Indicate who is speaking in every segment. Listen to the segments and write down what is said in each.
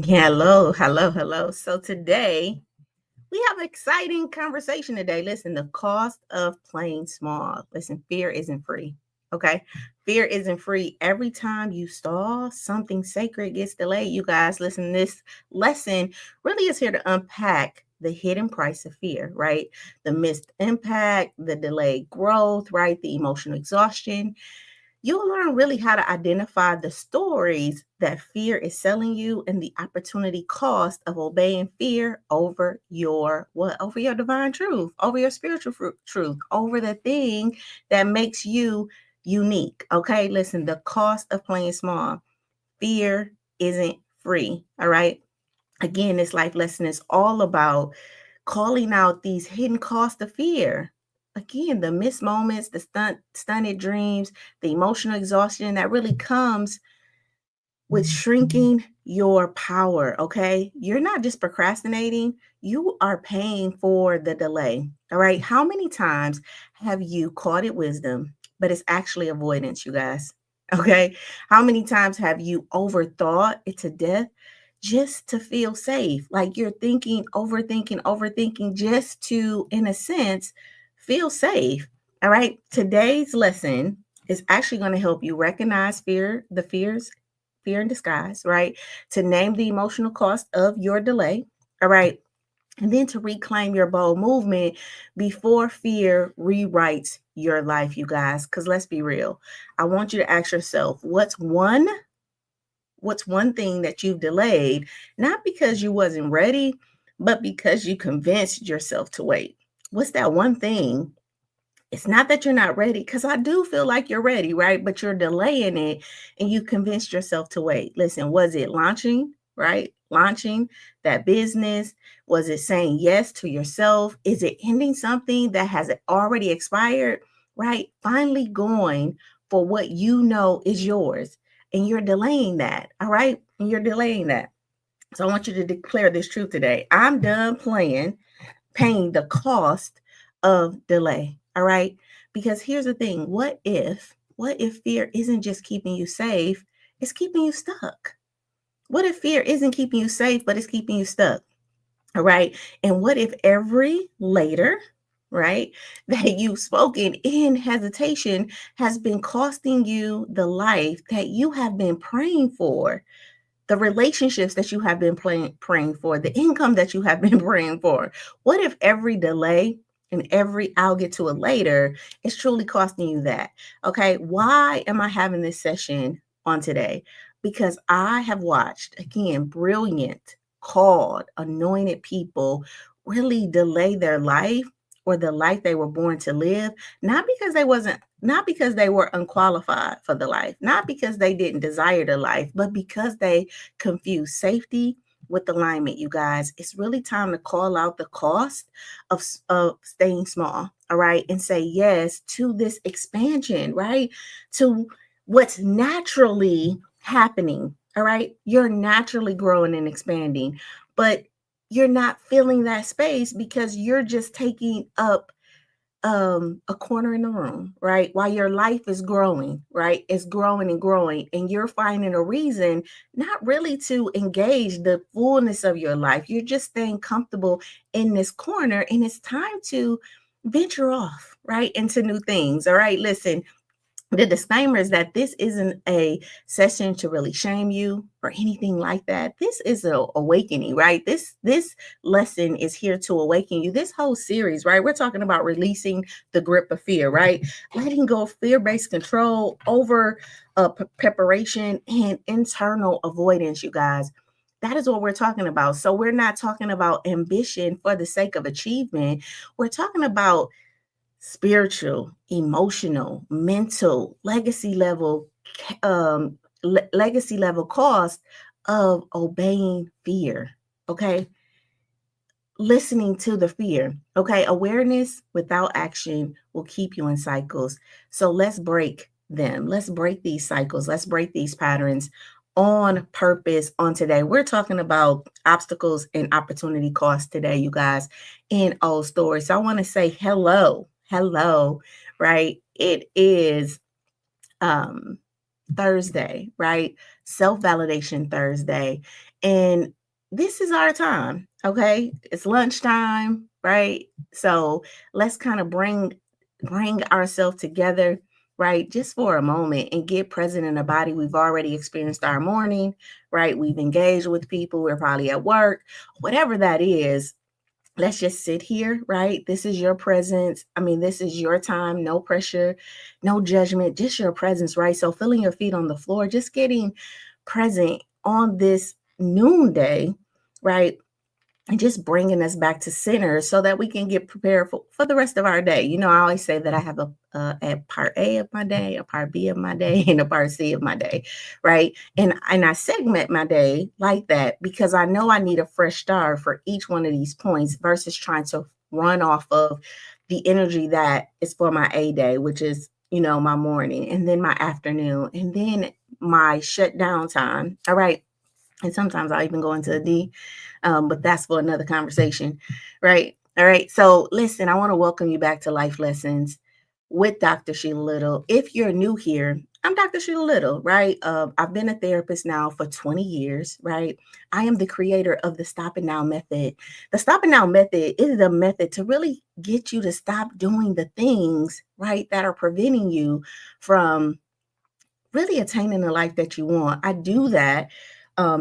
Speaker 1: Hello, hello, hello. So today we have an exciting conversation today. Listen, the cost of playing small. Listen, fear isn't free. Okay. Fear isn't free. Every time you stall, something sacred gets delayed. You guys, listen, this lesson really is here to unpack the hidden price of fear, right? The missed impact, the delayed growth, right? The emotional exhaustion. You'll learn really how to identify the stories that fear is selling you and the opportunity cost of obeying fear over your what? Over your divine truth, over your spiritual truth, over the thing that makes you unique. Okay, listen, the cost of playing small. Fear isn't free. All right. Again, this life lesson is all about calling out these hidden costs of fear. Again, the missed moments, the stunted dreams, the emotional exhaustion that really comes with shrinking your power. Okay. You're not just procrastinating, you are paying for the delay. All right. How many times have you called it wisdom, but it's actually avoidance, you guys? Okay. How many times have you overthought it to death just to feel safe? Like you're thinking, overthinking just to, in a sense, feel safe. All right. Today's lesson is actually going to help you recognize the fears, fear in disguise, right? To name the emotional cost of your delay. All right. And then to reclaim your bold movement before fear rewrites your life, you guys. Because let's be real. I want you to ask yourself, what's one thing that you've delayed, not because you wasn't ready, but because you convinced yourself to wait? What's that one thing? It's not that you're not ready, because I do feel like you're ready, right? But you're delaying it and you convinced yourself to wait. Listen, was it launching, right? Launching that business? Was it saying yes to yourself? Is it ending something that has already expired, right? Finally going for what you know is yours. And you're delaying that, all right? And you're delaying that. So I want you to declare this truth today. I'm done paying the cost of delay. All right. Because here's the thing. What if fear isn't just keeping you safe, it's keeping you stuck? What if fear isn't keeping you safe, but it's keeping you stuck? All right. And what if every later, right, that you've spoken in hesitation has been costing you the life that you have been praying for, the relationships that you have been praying for, the income that you have been praying for? What if every delay and every I'll get to it later is truly costing you that? Okay, why am I having this session on today? Because I have watched, again, brilliant, called, anointed people really delay their life or the life they were born to live, not because they were unqualified for the life, not because they didn't desire the life, but because they confuse safety with alignment. You guys, it's really time to call out the cost of staying small, all right, and say yes to this expansion, right? To what's naturally happening, all right? You're naturally growing and expanding, but you're not filling that space because you're just taking up a corner in the room, right? While your life is growing, right? It's growing and growing, and you're finding a reason not really to engage the fullness of your life. You're just staying comfortable in this corner, and it's time to venture off, right? Into new things. All right. Listen, the disclaimer is that this isn't a session to really shame you or anything like that. This is an awakening, right? This lesson is here to awaken you. This whole series, right? We're talking about releasing the grip of fear, right? Letting go of fear-based control over preparation and internal avoidance, you guys. That is what we're talking about. So we're not talking about ambition for the sake of achievement. We're talking about spiritual, emotional, mental, legacy level cost of obeying fear. Okay, listening to the fear. Okay, awareness without action will keep you in cycles. So let's break them. Let's break these cycles. Let's break these patterns on purpose on today. We're talking about obstacles and opportunity costs today, you guys, in old stories. So I want to say hello, right? It is um Thursday, right? Self-validation Thursday. And this is our time, okay? It's lunchtime, right? So let's kind of bring ourselves together, right? Just for a moment and get present in the body. We've already experienced our morning, right? We've engaged with people. We're probably at work, whatever that is. Let's just sit here, right? This is your presence. I mean, this is your time, no pressure, no judgment, just your presence, right? So feeling your feet on the floor, just getting present on this noonday, right? And just bringing us back to center so that we can get prepared for the rest of our day. You know, I always say that I have a part A of my day, a part B of my day, and a part C of my day, right? And I segment my day like that because I know I need a fresh start for each one of these points versus trying to run off of the energy that is for my A day, which is, you know, my morning, and then my afternoon, and then my shutdown time. All right. And sometimes I'll even go into a D, but that's for another conversation, right? All right. So listen, I want to welcome you back to Life Lessons with Dr. Sheila Little. If you're new here, I'm Dr. Sheila Little, right? I've been a therapist now for 20 years, right? I am the creator of the Stop and Now method. The Stop and Now method is the method to really get you to stop doing the things, right, that are preventing you from really attaining the life that you want. I do that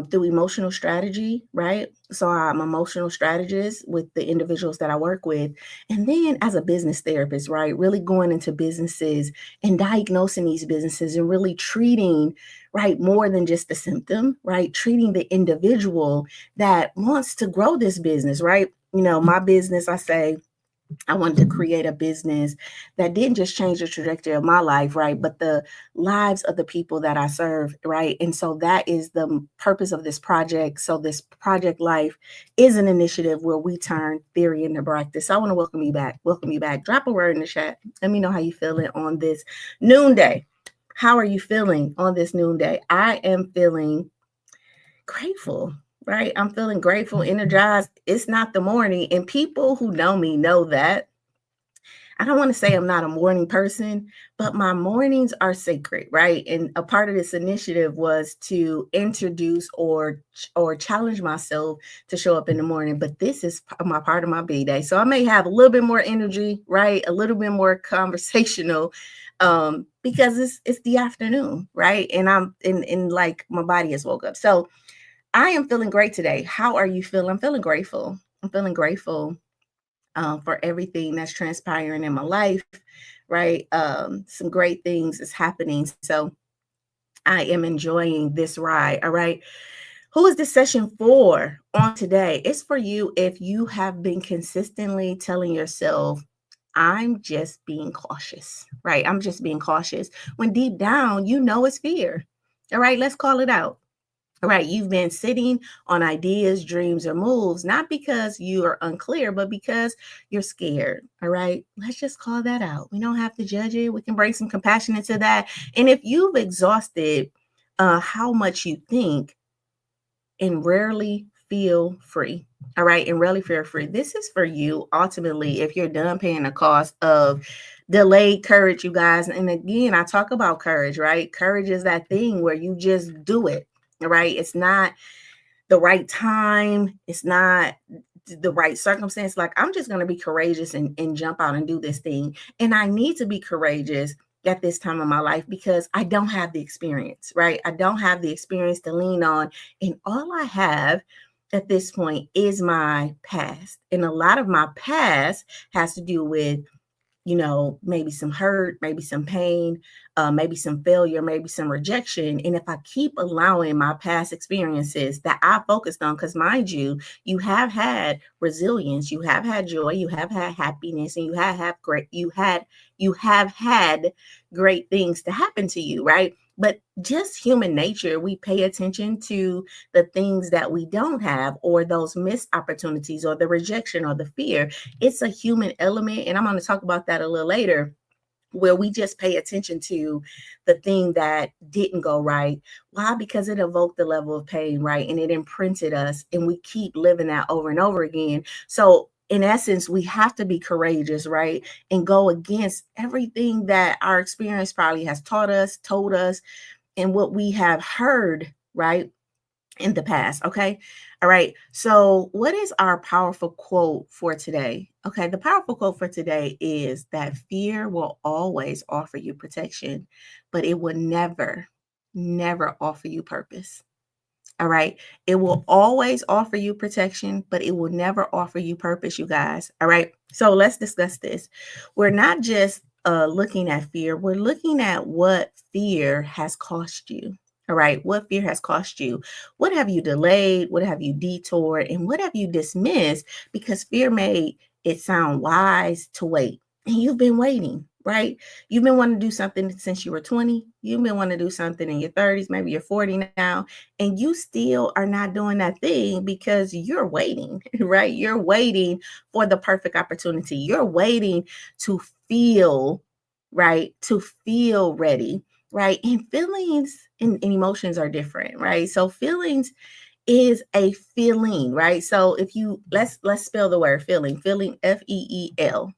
Speaker 1: through emotional strategy, right? So I'm emotional strategist with the individuals that I work with. And then as a business therapist, right? Really going into businesses and diagnosing these businesses and really treating, right? More than just the symptom, right? Treating the individual that wants to grow this business, right? You know, my business, I say, I wanted to create a business that didn't just change the trajectory of my life, right? But the lives of the people that I serve, right? And so that is the purpose of this project. So this project life is an initiative where we turn theory into practice. So I want to welcome you back. Welcome you back. Drop a word in the chat. Let me know how you feeling on this noonday. How are you feeling on this noonday? I am feeling grateful, right? I'm feeling grateful, energized. It's not the morning. And people who know me know that. I don't want to say I'm not a morning person, but my mornings are sacred, right? And a part of this initiative was to introduce or challenge myself to show up in the morning. But this is my part of my B day, so I may have a little bit more energy, right? A little bit more conversational, because it's the afternoon, right? And I'm in like my body has woke up, so I am feeling great today. How are you feeling? I'm feeling grateful. I'm feeling grateful for everything that's transpiring in my life, right? Some great things is happening. So I am enjoying this ride. All right. Who is this session for on today? It's for you if you have been consistently telling yourself, I'm just being cautious, right? I'm just being cautious. When deep down, you know it's fear. All right, let's call it out. Right, you've been sitting on ideas, dreams, or moves, not because you are unclear, but because you're scared. All right, let's just call that out. We don't have to judge it. We can bring some compassion into that. And if you've exhausted how much you think and rarely feel free, all right, and rarely feel free, this is for you ultimately if you're done paying the cost of delayed courage, you guys. And again, I talk about courage, right? Courage is that thing where you just do it, right? It's not the right time. It's not the right circumstance. Like, I'm just going to be courageous and jump out and do this thing. And I need to be courageous at this time of my life because I don't have the experience, right? I don't have the experience to lean on. And all I have at this point is my past. And a lot of my past has to do with, you know, maybe some hurt, maybe some pain, maybe some failure, maybe some rejection. And if I keep allowing my past experiences that I focused on, because mind you, you have had resilience, you have had joy, you have had happiness, and you have had great things to happen to you, right? But just human nature, we pay attention to the things that we don't have, or those missed opportunities, or the rejection, or the fear. It's a human element, and I'm going to talk about that a little later, where we just pay attention to the thing that didn't go right. Why? Because it evoked the level of pain, right? And it imprinted us, and we keep living that over and over again. So in essence, we have to be courageous, right? And go against everything that our experience probably has taught us, told us, and what we have heard, right, in the past. Okay. All right. So, what is our powerful quote for today? Okay. The powerful quote for today is that fear will always offer you protection, but it will never, never offer you purpose. All right. It will always offer you protection, but it will never offer you purpose, you guys. All right. So let's discuss this. We're not just looking at fear, we're looking at what fear has cost you. All right. What fear has cost you? What have you delayed? What have you detoured? And what have you dismissed because fear made it sound wise to wait? And you've been waiting, right? You've been wanting to do something since you were 20. You've been wanting to do something in your 30s, maybe you're 40 now, and you still are not doing that thing because you're waiting, right? You're waiting for the perfect opportunity. You're waiting to feel, right? To feel ready, right? And feelings and emotions are different, right? So feelings is a feeling, right? So if you let's spell the word feeling. Feeling FEELing,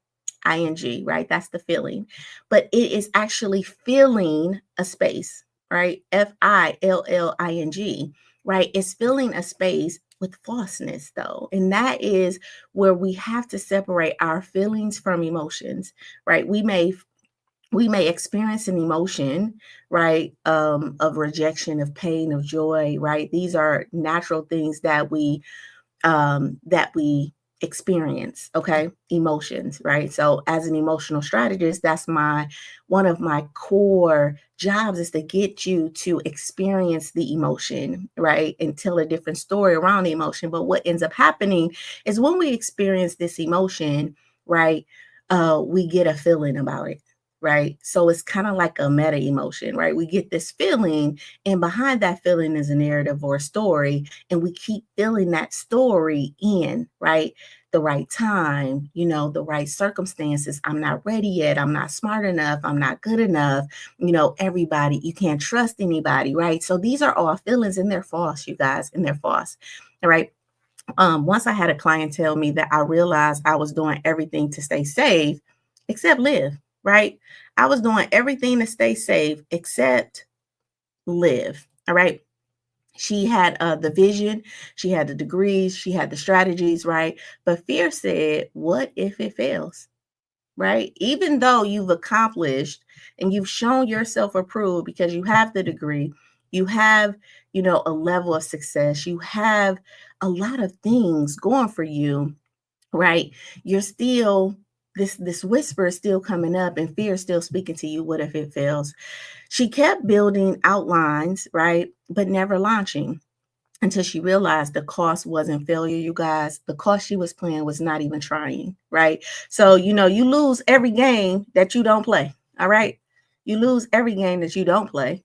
Speaker 1: right? That's the feeling. But it is actually filling a space, right? FILLING, right? It's filling a space with falseness though. And that is where we have to separate our feelings from emotions, right? We may experience an emotion, right, of rejection, of pain, of joy, right? These are natural things that we experience. Okay, emotions, right? So as an emotional strategist, that's my one of my core jobs is to get you to experience the emotion, right, and tell a different story around the emotion. But what ends up happening is when we experience this emotion, right, we get a feeling about it, right? So it's kind of like a meta emotion, right? We get this feeling, and behind that feeling is a narrative or a story, and we keep filling that story in, right? The right time, the right circumstances. I'm not ready yet. I'm not smart enough. I'm not good enough. Everybody, you can't trust anybody, right? So these are all feelings, and they're false, you guys, and they're false. All right. Once I had a client tell me that I realized I was doing everything to stay safe except live, right? I was doing everything to stay safe except live. All right. She had the vision, she had the degrees, she had the strategies, right? But fear said, what if it fails, right? Even though you've accomplished and you've shown yourself approved because you have the degree, you have, a level of success, you have a lot of things going for you, right? You're still, this whisper is still coming up and fear is still speaking to you. What if it fails? She kept building outlines, right? But never launching until she realized the cost wasn't failure, you guys. The cost she was playing was not even trying, right? So, you lose every game that you don't play, all right? You lose every game that you don't play,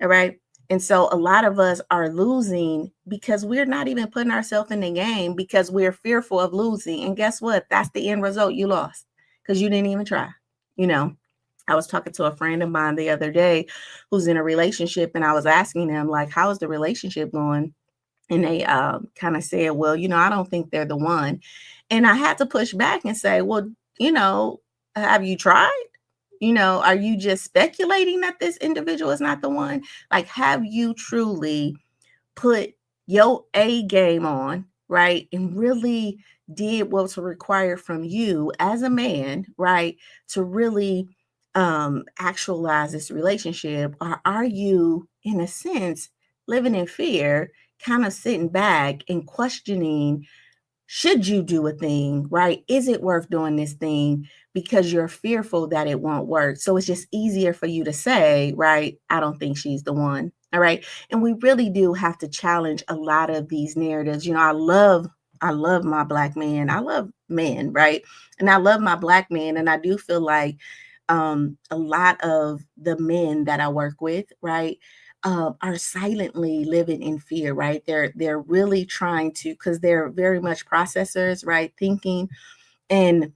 Speaker 1: all right? And so a lot of us are losing because we're not even putting ourselves in the game because we're fearful of losing. And guess what? That's the end result. You lost because you didn't even try, you know? I was talking to a friend of mine the other day who's in a relationship, and I was asking them, like, how is the relationship going? And they kind of said, well, I don't think they're the one. And I had to push back and say, well, have you tried? Are you just speculating that this individual is not the one? Like, have you truly put your A game on, right? And really did what's required from you as a man, right? To really actualize this relationship? Or are you, in a sense, living in fear, kind of sitting back and questioning, should you do a thing, right? Is it worth doing this thing because you're fearful that it won't work? So it's just easier for you to say, right? I don't think she's the one. All right. And we really do have to challenge a lot of these narratives. I love my black man. I love men, right? And I love my black man. And I do feel like a lot of the men that I work with, right, are silently living in fear, right? They're really trying to, because they're very much processors, right? Thinking and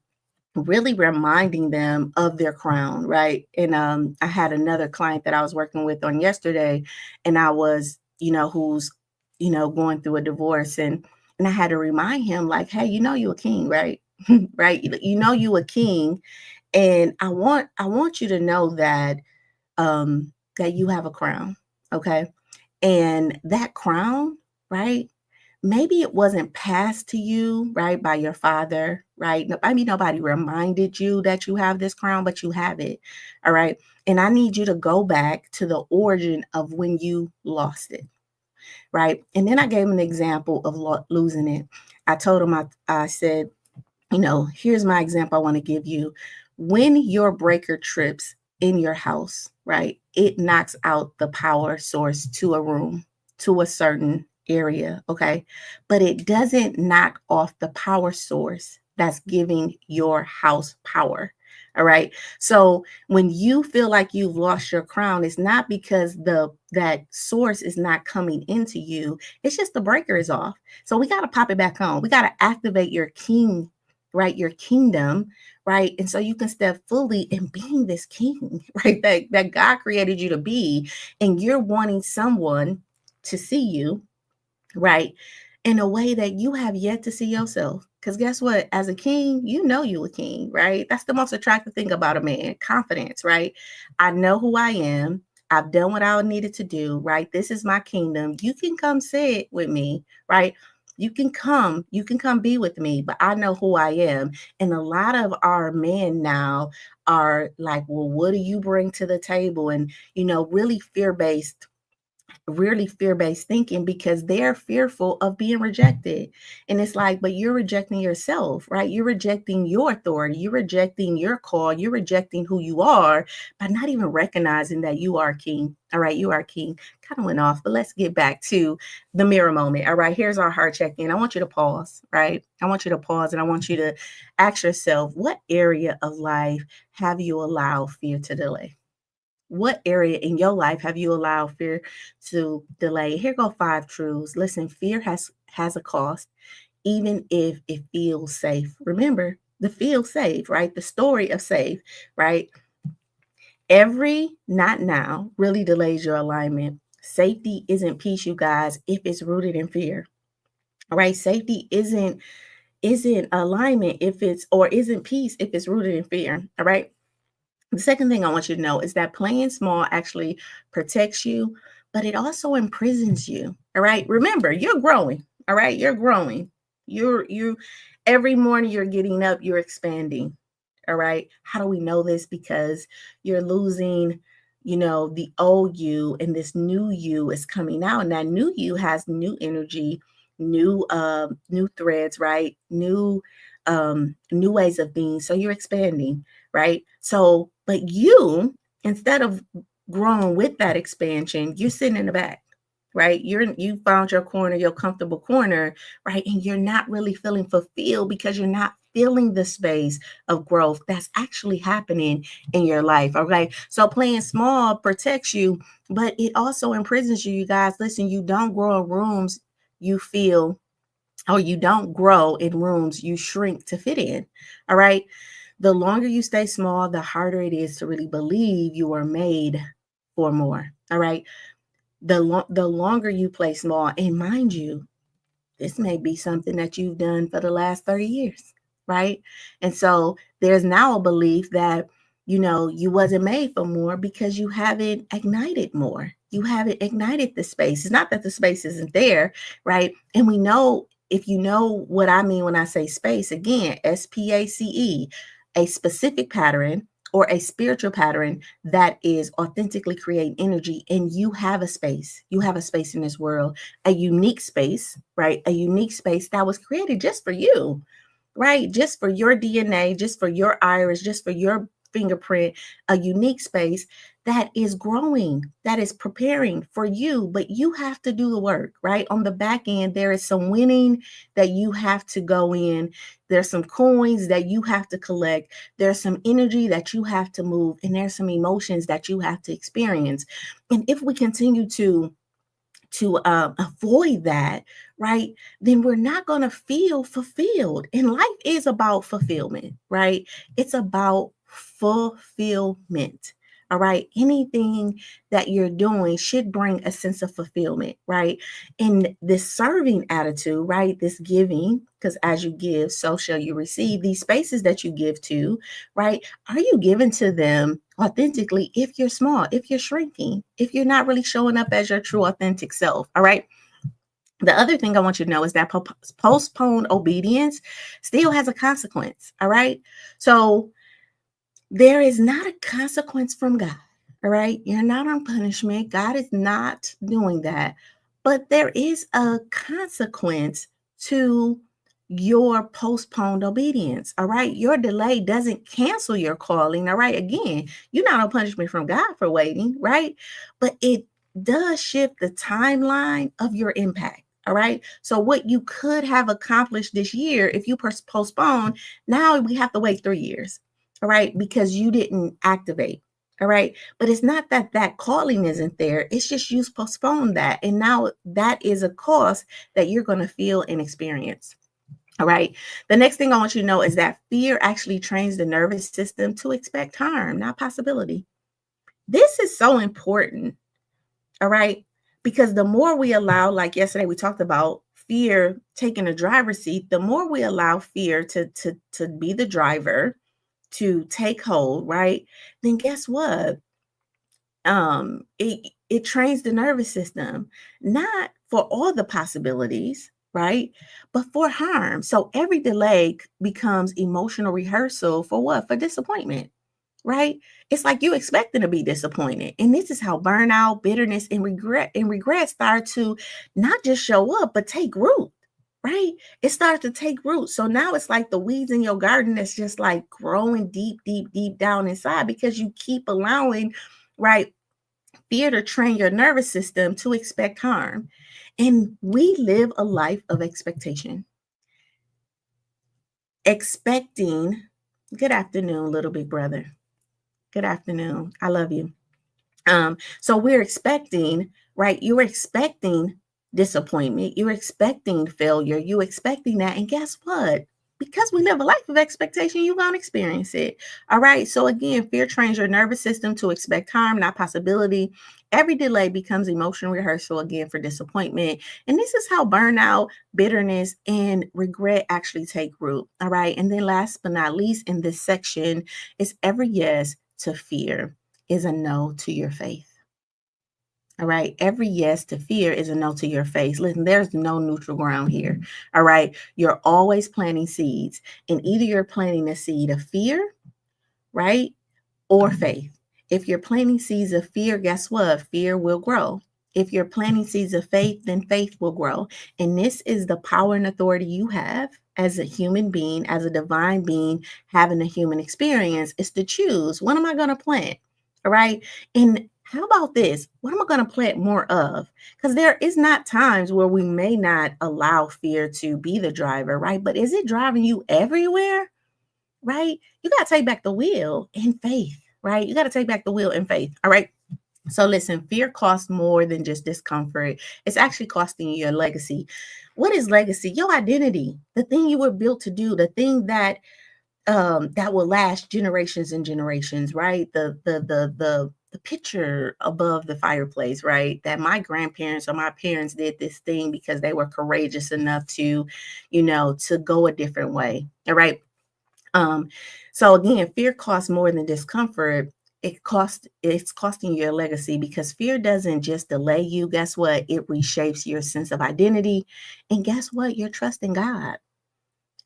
Speaker 1: really reminding them of their crown, right? And I had another client that I was working with on yesterday, and I was, who's, going through a divorce, and I had to remind him, like, hey, you a king, right? Right? You a king, and I want you to know that that you have a crown, Okay. And that crown, right? Maybe it wasn't passed to you, right, by your father, right? Maybe nobody reminded you that you have this crown, but you have it. All right. And I need you to go back to the origin of when you lost it, right? And then I gave him an example of losing it. I told him, I said, here's my example I want to give you. When your breaker trips in your house, right, it knocks out the power source to a room, to a certain area, okay? But it doesn't knock off the power source that's giving your house power. All right. So when you feel like you've lost your crown, it's not because that source is not coming into you. It's just the breaker is off. So we got to pop it back on. We got to activate your king, right? Your kingdom, right? And so you can step fully in being this king, right? That God created you to be. And you're wanting someone to see you, right, in a way that you have yet to see yourself. Because guess what? As a king, you know you a king, right? That's the most attractive thing about a man, confidence, right? I know who I am. I've done what I needed to do, right? This is my kingdom. You can come sit with me, right? You can come be with me, but I know who I am. And a lot of our men now are like, well, what do you bring to the table? And, really fear-based thinking because they're fearful of being rejected. And it's like, but you're rejecting yourself, right? You're rejecting your authority. You're rejecting your call. You're rejecting who you are by not even recognizing that you are king. All right, you are king. Kind of went off, but let's get back to the mirror moment. All right, here's our heart check-in. I want you to pause, right? I want you to pause and I want you to ask yourself, what area of life have you allowed fear to delay? What area in your life have you allowed fear to delay? Here go 5 truths. Listen, fear has a cost, even if it feels safe. Remember, the feel safe, right? The story of safe, right? Every not now really delays your alignment. Safety isn't peace, you guys, if it's rooted in fear. All right. Safety isn't alignment if it's or isn't peace if it's rooted in fear. All right. The second thing I want you to know is that playing small actually protects you, but it also imprisons you. All right. Remember, you're growing. All right. You're growing. You every morning you're getting up, you're expanding. All right. How do we know this? Because you're losing, the old you and this new you is coming out. And that new you has new energy, new threads, right? New ways of being. So you're expanding, right? So, but you, instead of growing with that expansion, you're sitting in the back, right? You found your corner, your comfortable corner, right? And you're not really feeling fulfilled because you're not feeling the space of growth that's actually happening in your life. Okay. So playing small protects you, but it also imprisons you, you guys. Listen, you don't grow in rooms you feel, or you don't grow in rooms you shrink to fit in. All right. The longer you stay small, the harder it is to really believe you are made for more. All right. The longer you play small, and mind you, this may be something that you've done for the last 30 years, right? And so there's now a belief that, you wasn't made for more because you haven't ignited more. You haven't ignited the space. It's not that the space isn't there, right? And we know, if you know what I mean when I say space, again, SPACE, a specific pattern or a spiritual pattern that is authentically creating energy. And you have a space. You have a space in this world, a unique space, right? A unique space that was created just for you, right? Just for your DNA, just for your iris, just for your fingerprint, a unique space that is growing, that is preparing for you, but you have to do the work, right? On the back end, there is some winning that you have to go in. There's some coins that you have to collect. There's some energy that you have to move, and there's some emotions that you have to experience. And if we continue to avoid that, right, then we're not going to feel fulfilled. And life is about fulfillment, right? It's about fulfillment. All right. Anything that you're doing should bring a sense of fulfillment, right? And this serving attitude, right? This giving, because as you give, so shall you receive. These spaces that you give to, right? Are you giving to them authentically if you're small, if you're shrinking, if you're not really showing up as your true authentic self. All right. The other thing I want you to know is that postponed obedience still has a consequence. All right. So there is not a consequence from God. All right. You're not on punishment. God is not doing that. But there is a consequence to your postponed obedience. All right. Your delay doesn't cancel your calling. All right. Again, you're not on punishment from God for waiting. Right. But it does shift the timeline of your impact. All right. So, what you could have accomplished this year, if you postpone, now we have to wait 3 years. All right, because you didn't activate. All right, but it's not that that calling isn't there. It's just you postponed that. And now that is a cost that you're going to feel and experience. All right. The next thing I want you to know is that fear actually trains the nervous system to expect harm, not possibility. This is so important. All right. Because the more we allow, like yesterday we talked about fear taking a driver's seat, the more we allow fear to be the driver, to take hold, right? Then guess what? It trains the nervous system, not for all the possibilities, right? But for harm. So every delay becomes emotional rehearsal for what? For disappointment, right? It's like you expecting to be disappointed. And this is how burnout, bitterness, and regret start to not just show up, but take root, right? It starts to take root. So now it's like the weeds in your garden that's just like growing deep, deep, deep down inside because you keep allowing, right, fear to train your nervous system to expect harm. And we live a life of expectation. Expecting, good afternoon, little big brother. Good afternoon. I love you. So we're expecting, right? You're expecting disappointment, you're expecting failure, you're expecting that. And guess what? Because we live a life of expectation, you're going to experience it. All right. So again, fear trains your nervous system to expect harm, not possibility. Every delay becomes emotional rehearsal again for disappointment. And this is how burnout, bitterness, and regret actually take root. All right. And then last but not least in this section is every yes to fear is a no to your faith. All right. Every yes to fear is a no to your faith. Listen, there's no neutral ground here. All right. You're always planting seeds, and either you're planting a seed of fear, right? Or faith. If you're planting seeds of fear, guess what? Fear will grow. If you're planting seeds of faith, then faith will grow. And this is the power and authority you have as a human being, as a divine being, having a human experience, is to choose, what am I going to plant? All right. And how about this? What am I going to plant more of? Because there is not times where we may not allow fear to be the driver, right? But is it driving you everywhere? Right? You got to take back the wheel in faith, right? You got to take back the wheel in faith. All right. So listen, fear costs more than just discomfort. It's actually costing you your legacy. What is legacy? Your identity, the thing you were built to do, the thing that will last generations and generations, right? The picture above the fireplace, right? That my grandparents or my parents did this thing because they were courageous enough to, to go a different way. All right. Um, so again, fear costs more than discomfort. It's costing you your legacy because fear doesn't just delay you. Guess what? It reshapes your sense of identity. And guess what? You're trusting God.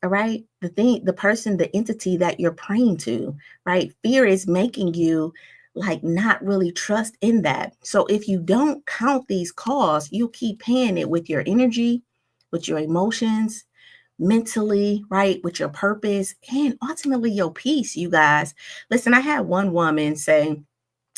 Speaker 1: All right. The person, the entity that you're praying to, right? Fear is making you like not really trust in that. So if you don't count these costs, you keep paying it with your energy, with your emotions, mentally, right? With your purpose and ultimately your peace, you guys. Listen, I had one woman say,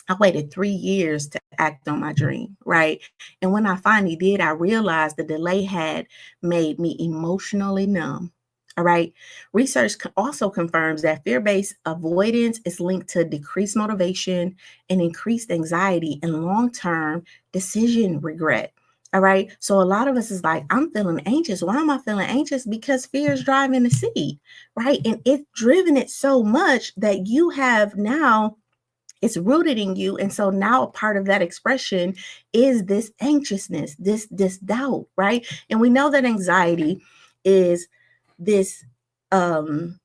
Speaker 1: I waited 3 years to act on my dream, right? And when I finally did, I realized the delay had made me emotionally numb. All right. Research also confirms that fear based avoidance is linked to decreased motivation and increased anxiety and long term decision regret. All right. So a lot of us is like, I'm feeling anxious. Why am I feeling anxious? Because fear is driving the seat, right? And it's driven it so much that you have now, it's rooted in you. And so now a part of that expression is this anxiousness, this doubt, right? And we know that is this um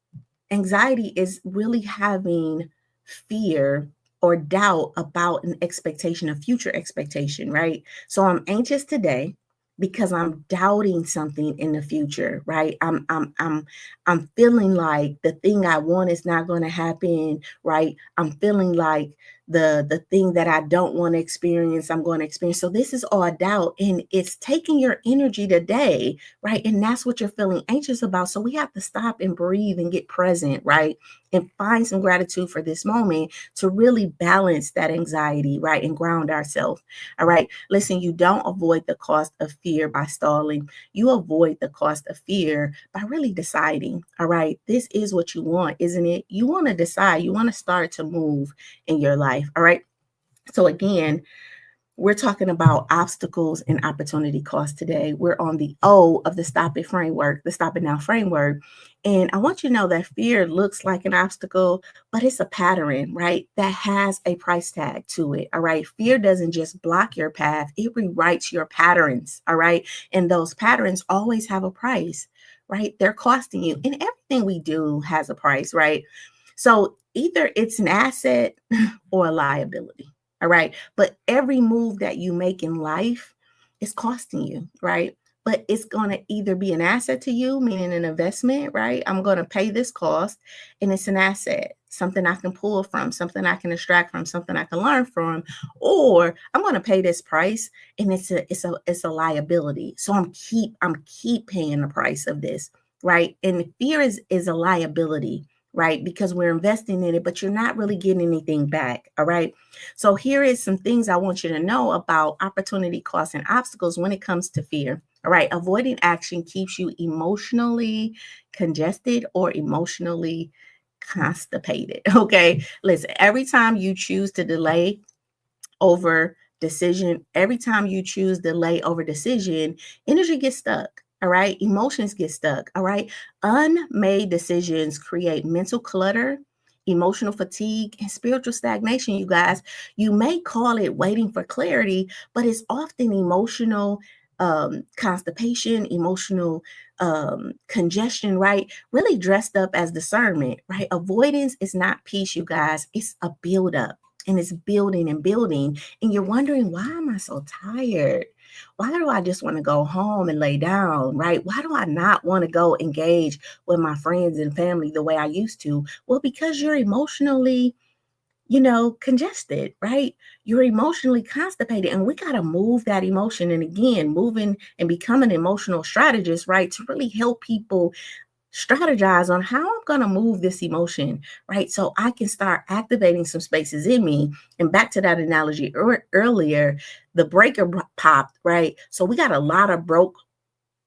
Speaker 1: anxiety is really having fear or doubt about an expectation, a future expectation, right? So I'm anxious today because I'm doubting something in the future, right? I'm feeling like the thing I want is not going to happen, right? I'm feeling like the thing that I don't want to experience, I'm going to experience. So this is all doubt, and it's taking your energy today, right? And that's what you're feeling anxious about. So we have to stop and breathe and get present, right? And find some gratitude for this moment to really balance that anxiety, right? And ground ourselves. All right. Listen, you don't avoid the cost of fear by stalling. You avoid the cost of fear by really deciding. All right. This is what you want, isn't it? You want to decide, you want to start to move in your life. All right. So again, we're talking about obstacles and opportunity cost today. We're on the O of the Stop It framework, the Stop It Now framework. And I want you to know that fear looks like an obstacle, but it's a pattern, right? That has a price tag to it. All right. Fear doesn't just block your path, it rewrites your patterns. All right. And those patterns always have a price, right? They're costing you. And everything we do has a price, right? So either it's an asset or a liability. All right. But every move that you make in life is costing you, right? But it's going to either be an asset to you, meaning an investment, right? I'm going to pay this cost, and it's an asset, something I can pull from, something I can extract from, something I can learn from, or I'm going to pay this price, and it's a liability. So I'm keep paying the price of this, right? And fear is a liability, right? Because we're investing in it, but you're not really getting anything back. All right. So here is some things I want you to know about opportunity costs and obstacles when it comes to fear. All right. Avoiding action keeps you emotionally congested or emotionally constipated. Okay. Listen, every time you choose to delay over decision, every time you choose delay over decision, energy gets stuck. All right. Emotions get stuck. All right. Unmade decisions create mental clutter, emotional fatigue, and spiritual stagnation. You guys, you may call it waiting for clarity, but it's often emotional constipation, emotional congestion, right? Really dressed up as discernment, right? Avoidance is not peace, you guys. It's a buildup, and it's building and building. And you're wondering, why am I so tired? Why do I just want to go home and lay down, right? Why do I not want to go engage with my friends and family the way I used to? Well, because you're emotionally, congested, right? You're emotionally constipated, and we got to move that emotion. And again, moving and becoming an emotional strategist, right? To really help people strategize on how I'm going to move this emotion, right? So I can start activating some spaces in me. And back to that analogy earlier, the breaker popped, right? So we got a lot of broke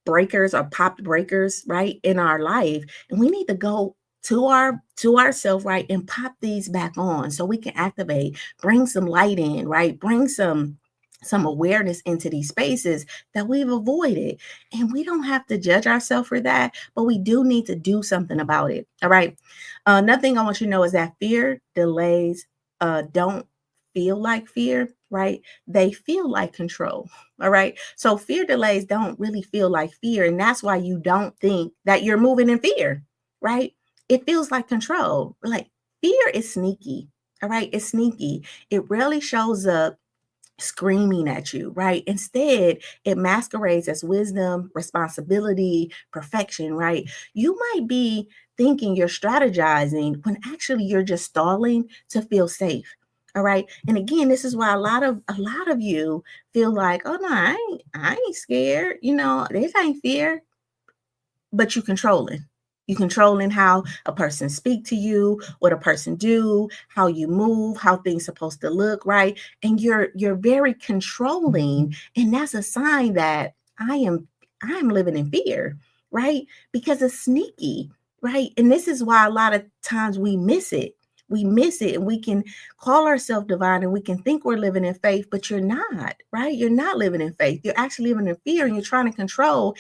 Speaker 1: breakers or popped breakers, right, in our life. And we need to go to ourselves, right, and pop these back on so we can activate, bring some light in, right? Bring some awareness into these spaces that we've avoided. And we don't have to judge ourselves for that, but we do need to do something about it. All right. Another thing I want you to know is that fear delays don't feel like fear, right? They feel like control. All right. So fear delays don't really feel like fear. And that's why you don't think that you're moving in fear, right? It feels like control. Like fear is sneaky. All right. It's sneaky. It rarely shows up screaming at you, right? Instead, it masquerades as wisdom, responsibility, perfection, right? You might be thinking you're strategizing when actually you're just stalling to feel safe. All right. And again, this is why a lot of you feel like, oh no, I ain't scared. This ain't fear, but you controlling. You controlling how a person speak to you, what a person do, how you move, how things supposed to look, right? And you're very controlling, and that's a sign that I'm living in fear, right? Because it's sneaky, right? And this is why a lot of times we miss it. We miss it, and we can call ourselves divine, and we can think we're living in faith, but you're not, right? You're not living in faith. You're actually living in fear, and you're trying to control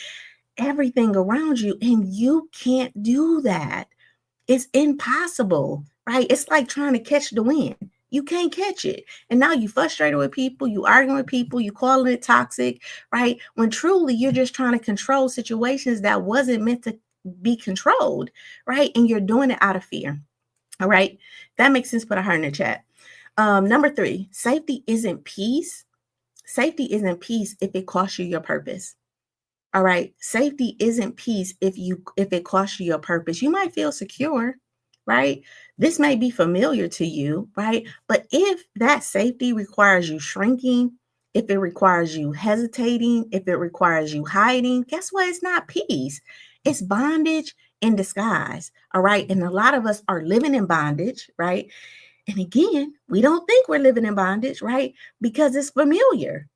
Speaker 1: everything around you, and you can't do that. It's impossible, right? It's like trying to catch the wind. You can't catch it. And now you frustrated with people, you arguing with people, you calling it toxic, right? When truly you're just trying to control situations that wasn't meant to be controlled, right? And you're doing it out of fear. All right. That makes sense. Put a heart in the chat. Number three, safety isn't peace if it costs you your purpose. All right. Safety isn't peace if it costs you your purpose. You might feel secure, right? This may be familiar to you, right? But if that safety requires you shrinking, if it requires you hesitating, if it requires you hiding, guess what? It's not peace. It's bondage in disguise. All right. And a lot of us are living in bondage, right? And again, we don't think we're living in bondage, right? Because it's familiar,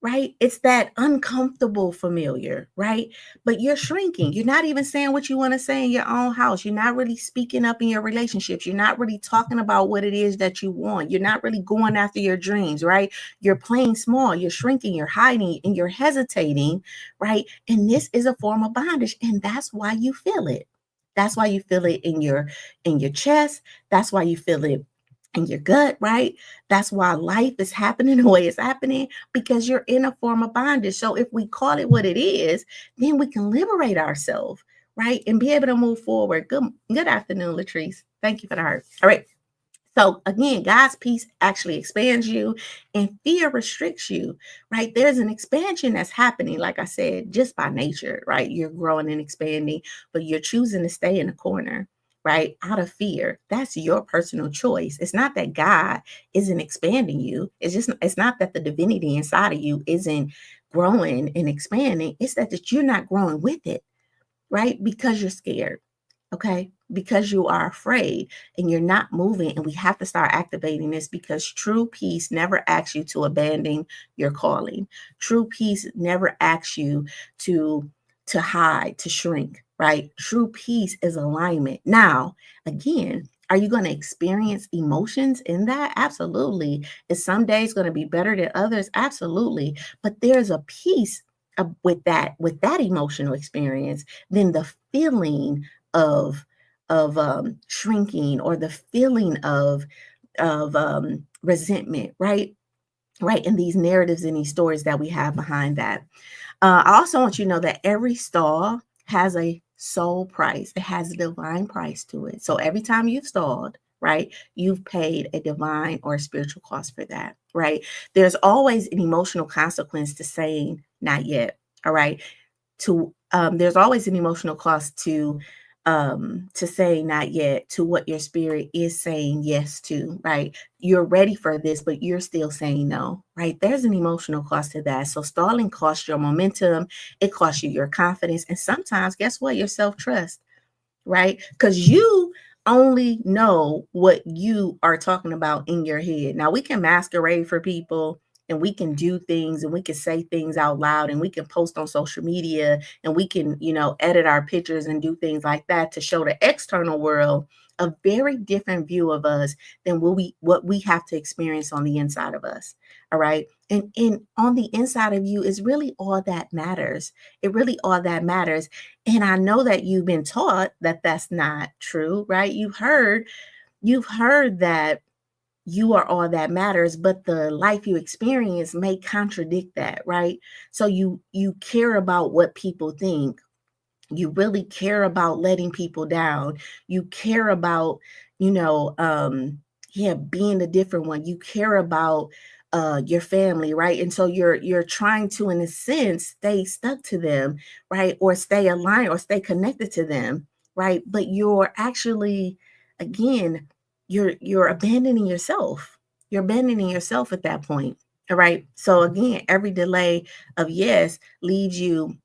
Speaker 1: right? It's that uncomfortable familiar, right? But you're shrinking. You're not even saying what you want to say in your own house. You're not really speaking up in your relationships. You're not really talking about what it is that you want. You're not really going after your dreams, right? You're playing small. You're shrinking. You're hiding and you're hesitating, right? And this is a form of bondage. And that's why you feel it. That's why you feel it in your chest. That's why you feel it in your gut, right? That's why life is happening the way it's happening because you're in a form of bondage. So if we call it what it is, then we can liberate ourselves, right? And be able to move forward. Good afternoon, Latrice. Thank you for the heart. All right. So again, God's peace actually expands you and fear restricts you, right? There's an expansion that's happening, like I said, just by nature, right? You're growing and expanding, but you're choosing to stay in the corner, right? Out of fear. That's your personal choice. It's not that God isn't expanding you. It's not that the divinity inside of you isn't growing and expanding. It's that you're not growing with it, right? Because you're scared. Okay. Because you are afraid and you're not moving. And we have to start activating this because true peace never asks you to abandon your calling. True peace never asks you to, to hide, to shrink, right? True peace is alignment. Now, again, are you going to experience emotions in that? Absolutely. Is some days going to be better than others? Absolutely. But there's a peace with that emotional experience than the feeling of shrinking or the feeling of resentment, right, and these narratives and these stories that we have behind that. I also want you to know that every stall has a soul price. It has a divine price to it. So every time you've stalled, right, you've paid a divine or a spiritual cost for that, right? There's always an emotional consequence to saying not yet. All right. There's always an emotional cost to say not yet, to what your spirit is saying yes to, right? You're ready for this, but you're still saying no, right? There's an emotional cost to that. So stalling costs your momentum, it costs you your confidence, and sometimes, guess what? Your self-trust, right? Because you only know what you are talking about in your head. Now, we can masquerade for people and we can do things and we can say things out loud and we can post on social media and we can, edit our pictures and do things like that to show the external world a very different view of us than what we have to experience on the inside of us. All right. And on the inside of you is really all that matters. It really all that matters. And I know that you've been taught that that's not true, right? You've heard that you are all that matters, but the life you experience may contradict that, right? So you care about what people think. You really care about letting people down. You care about, being a different one. You care about your family, right? And so you're trying to, in a sense, stay stuck to them, right? Or stay aligned or stay connected to them, right? But you're actually, again, you're abandoning yourself. You're abandoning yourself at that point. All right. So again, every delay of yes leaves you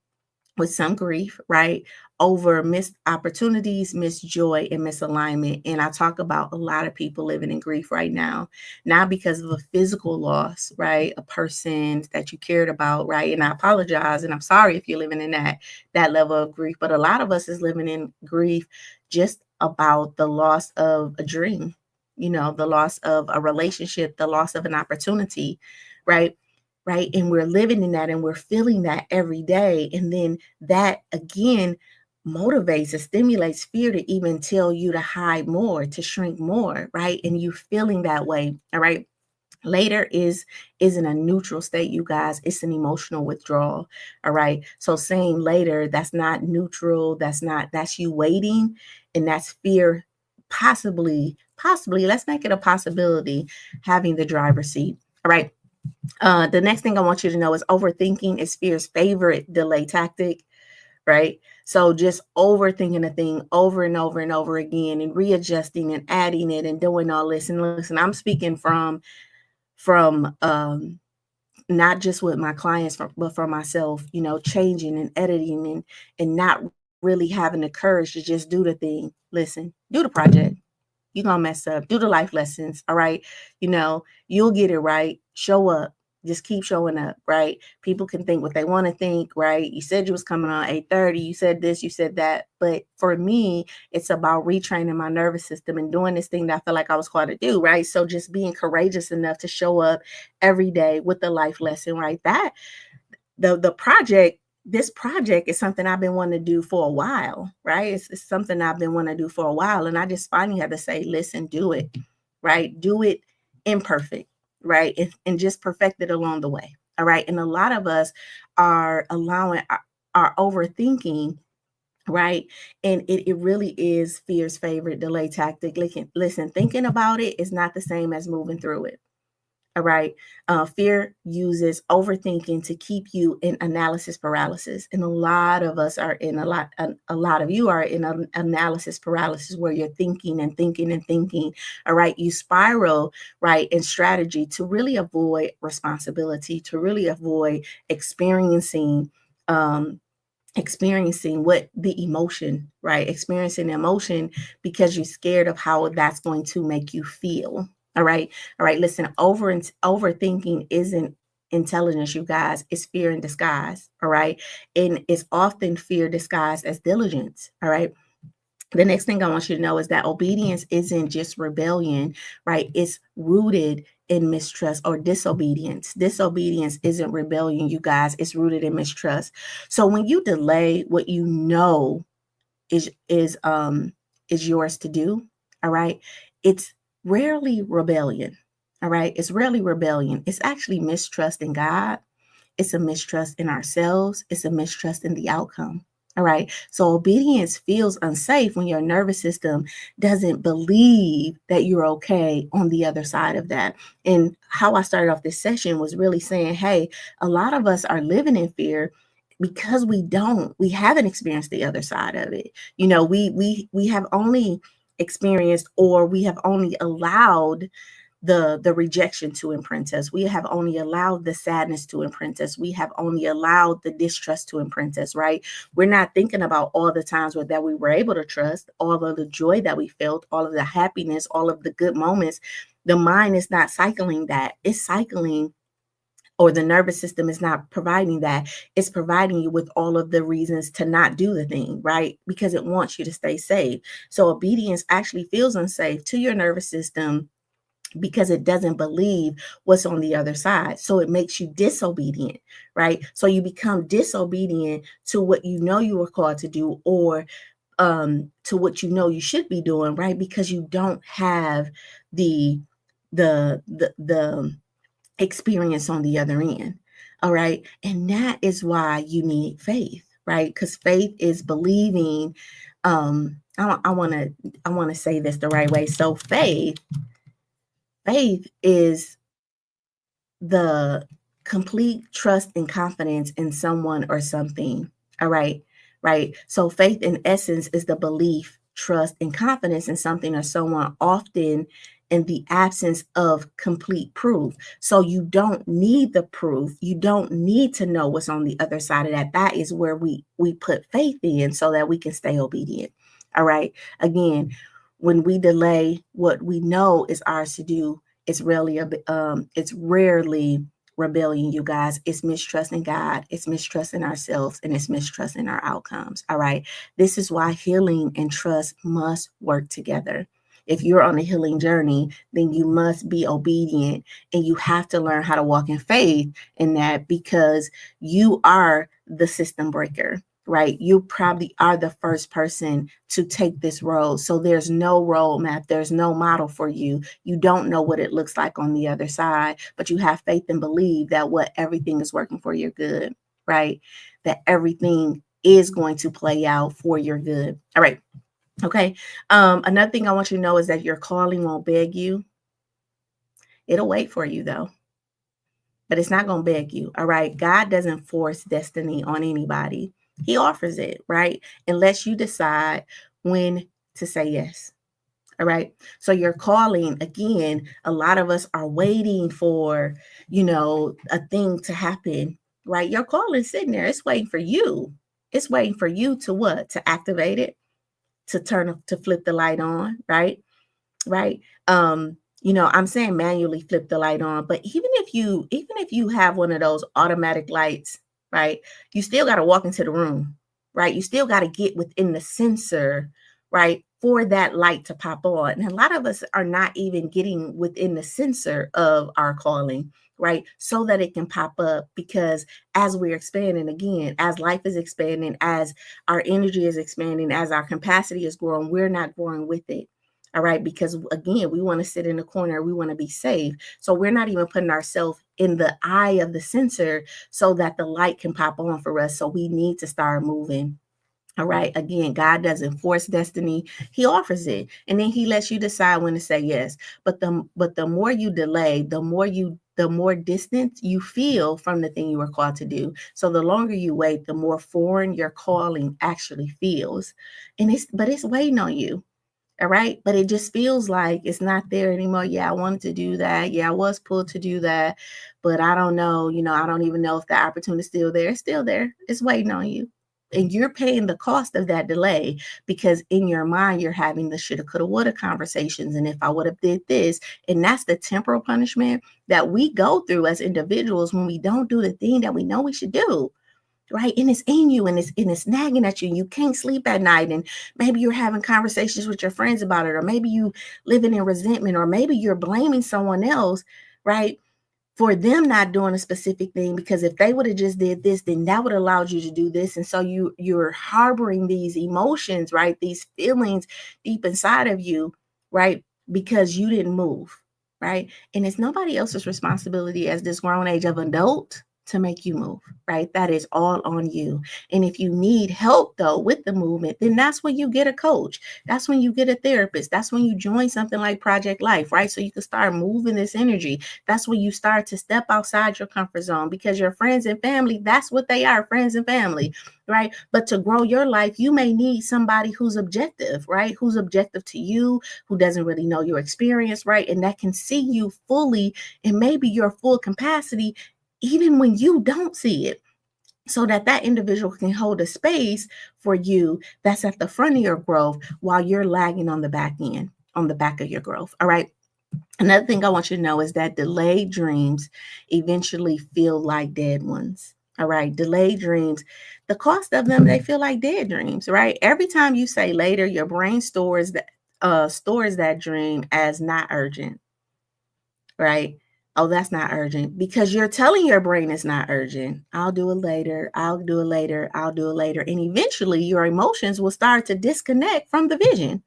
Speaker 1: with some grief, right? Over missed opportunities, missed joy, and misalignment. And I talk about a lot of people living in grief right now, not because of a physical loss, right? A person that you cared about, right? And I apologize and I'm sorry if you're living in that level of grief, but a lot of us is living in grief just about the loss of a dream, the loss of a relationship, the loss of an opportunity, right? Right. And we're living in that and we're feeling that every day. And then that again motivates or stimulates fear to even tell you to hide more, to shrink more, right? And you feeling that way. All right. Later isn't a neutral state, you guys. It's an emotional withdrawal. All right. So saying later, that's not neutral, that's you waiting, and that's fear possibly, let's make it a possibility, having the driver's seat. All right. The next thing I want you to know is overthinking is fear's favorite delay tactic, right? So just overthinking a thing over and over and over again and readjusting and adding it and doing all this. And listen, I'm speaking from not just with my clients, but for myself, changing and editing and not really having the courage to just do the thing. Listen, do the project. You're gonna mess up. Do the life lessons. All right. You'll get it right. Show up. Just keep showing up, right? People can think what they want to think, right? You said you was coming on 8:30. You said this, you said that. But for me, it's about retraining my nervous system and doing this thing that I feel like I was called to do, right? So just being courageous enough to show up every day with the life lesson, right? That the project, this project is something I've been wanting to do for a while, right? It's something I've been wanting to do for a while. And I just finally had to say, listen, do it, right? Do it imperfect, right? And just perfect it along the way. All right. And a lot of us are allowing our overthinking, right? And it really is fear's favorite delay tactic. Listen, thinking about it is not the same as moving through it. All right. Fear uses overthinking to keep you in analysis paralysis. And a lot of us are in a lot of you are in an analysis paralysis where you're thinking and thinking and thinking. All right. You spiral, right, in strategy to really avoid responsibility, to really avoid um, experiencing what the emotion, right? Experiencing emotion because you're scared of how that's going to make you feel. All right. All right. Listen, overthinking isn't intelligence, you guys. It's fear in disguise. All right. And it's often fear disguised as diligence. All right. The next thing I want you to know is that obedience isn't just rebellion, right? It's rooted in mistrust or disobedience. Disobedience isn't rebellion, you guys. It's rooted in mistrust. So when you delay what you know is yours to do, all right, it's rarely rebellion. All right, it's rarely rebellion. It's actually mistrust in God. It's a mistrust in ourselves. It's a mistrust in the outcome. All right. So obedience feels unsafe when your nervous system doesn't believe that you're okay on the other side of that. And how I started off this session was really saying, hey, a lot of us are living in fear because we haven't experienced the other side of it. We have only experienced, or we have only allowed the rejection to imprint us. We have only allowed the sadness to imprint us. We have only allowed the distrust to imprint us, right? We're not thinking about all the times that we were able to trust, all of the joy that we felt, all of the happiness, all of the good moments. The mind is not cycling that. It's cycling, or the nervous system is not providing that. It's providing you with all of the reasons to not do the thing, right? Because it wants you to stay safe. So obedience actually feels unsafe to your nervous system because it doesn't believe what's on the other side. So it makes you disobedient, right? So you become disobedient to what you know you were called to do, or to what you know you should be doing, right? Because you don't have the the experience on the other end. All right. And that is why you need faith, right? Because faith is believing. I want to say this the right way. So faith is the complete trust and confidence in someone or something. All right. Right. So faith in essence is the belief, trust, and confidence in something or someone, often in the absence of complete proof. So you don't need the proof. You don't need to know what's on the other side of that. That is where we put faith in so that we can stay obedient. All right. Again, when we delay what we know is ours to do, it's rarely rebellion, you guys. It's mistrusting God, it's mistrusting ourselves, and it's mistrusting our outcomes. All right. This is why healing and trust must work together. If you're on a healing journey, then you must be obedient, and you have to learn how to walk in faith in that, because you are the system breaker, right? You probably are the first person to take this road. So there's no roadmap, there's no model for you. You don't know what it looks like on the other side, but you have faith and believe that everything is working for your good, right? That everything is going to play out for your good. All right. Okay. Another thing I want you to know is that your calling won't beg you. It'll wait for you though, but it's not going to beg you. All right. God doesn't force destiny on anybody. He offers it, right? Unless you decide when to say yes. All right. So your calling, again, a lot of us are waiting for, a thing to happen, right? Your calling sitting there. It's waiting for you. It's waiting for you to what? To activate it, to flip the light on, right? Right. I'm saying manually flip the light on, but even if you have one of those automatic lights, right, you still got to walk into the room, right? You still got to get within the sensor, right, for that light to pop on. And a lot of us are not even getting within the sensor of our calling, right, so that it can pop up, because as we're expanding, again, as life is expanding, as our energy is expanding, as our capacity is growing, we're not growing with it. All right. Because again, we want to sit in the corner. We want to be safe. So we're not even putting ourselves in the eye of the sensor so that the light can pop on for us. So we need to start moving. All right. Again, God doesn't force destiny. He offers it. And then he lets you decide when to say yes. But the more you delay, the more distance you feel from the thing you were called to do. So the longer you wait, the more foreign your calling actually feels. But it's waiting on you. All right. But it just feels like it's not there anymore. Yeah, I wanted to do that. Yeah, I was pulled to do that. But I don't know. I don't even know if the opportunity is still there. It's still there. It's waiting on you. And you're paying the cost of that delay, because in your mind, you're having the shoulda, coulda, woulda conversations. And if I would have did this, and that's the temporal punishment that we go through as individuals when we don't do the thing that we know we should do, right? And it's in you, and it's nagging at you, and you can't sleep at night. And maybe you're having conversations with your friends about it, or maybe you living in resentment, or maybe you're blaming someone else, right, for them not doing a specific thing, because if they would have just did this, then that would have allowed you to do this. And so you're harboring these emotions, right, these feelings deep inside of you, right, because you didn't move, right? And it's nobody else's responsibility as this grown age of adult to make you move, right? That is all on you. And if you need help though with the movement, then that's when you get a coach. That's when you get a therapist. That's when you join something like Project Life, right? So you can start moving this energy. That's when you start to step outside your comfort zone, because your friends and family, that's what they are, friends and family, right? But to grow your life, you may need somebody who's objective, right? Who's objective to you, who doesn't really know your experience, right? And that can see you fully, and maybe your full capacity, even when you don't see it, so that individual can hold a space for you that's at the front of your growth while you're lagging on the back end, on the back of your growth. All right. Another thing I want you to know is that delayed dreams eventually feel like dead ones. All right. Delayed dreams, the cost of them, they feel like dead dreams, right? Every time you say later, your brain stores that dream as not urgent, right? Oh, that's not urgent, because you're telling your brain it's not urgent. I'll do it later. I'll do it later. I'll do it later. And eventually your emotions will start to disconnect from the vision.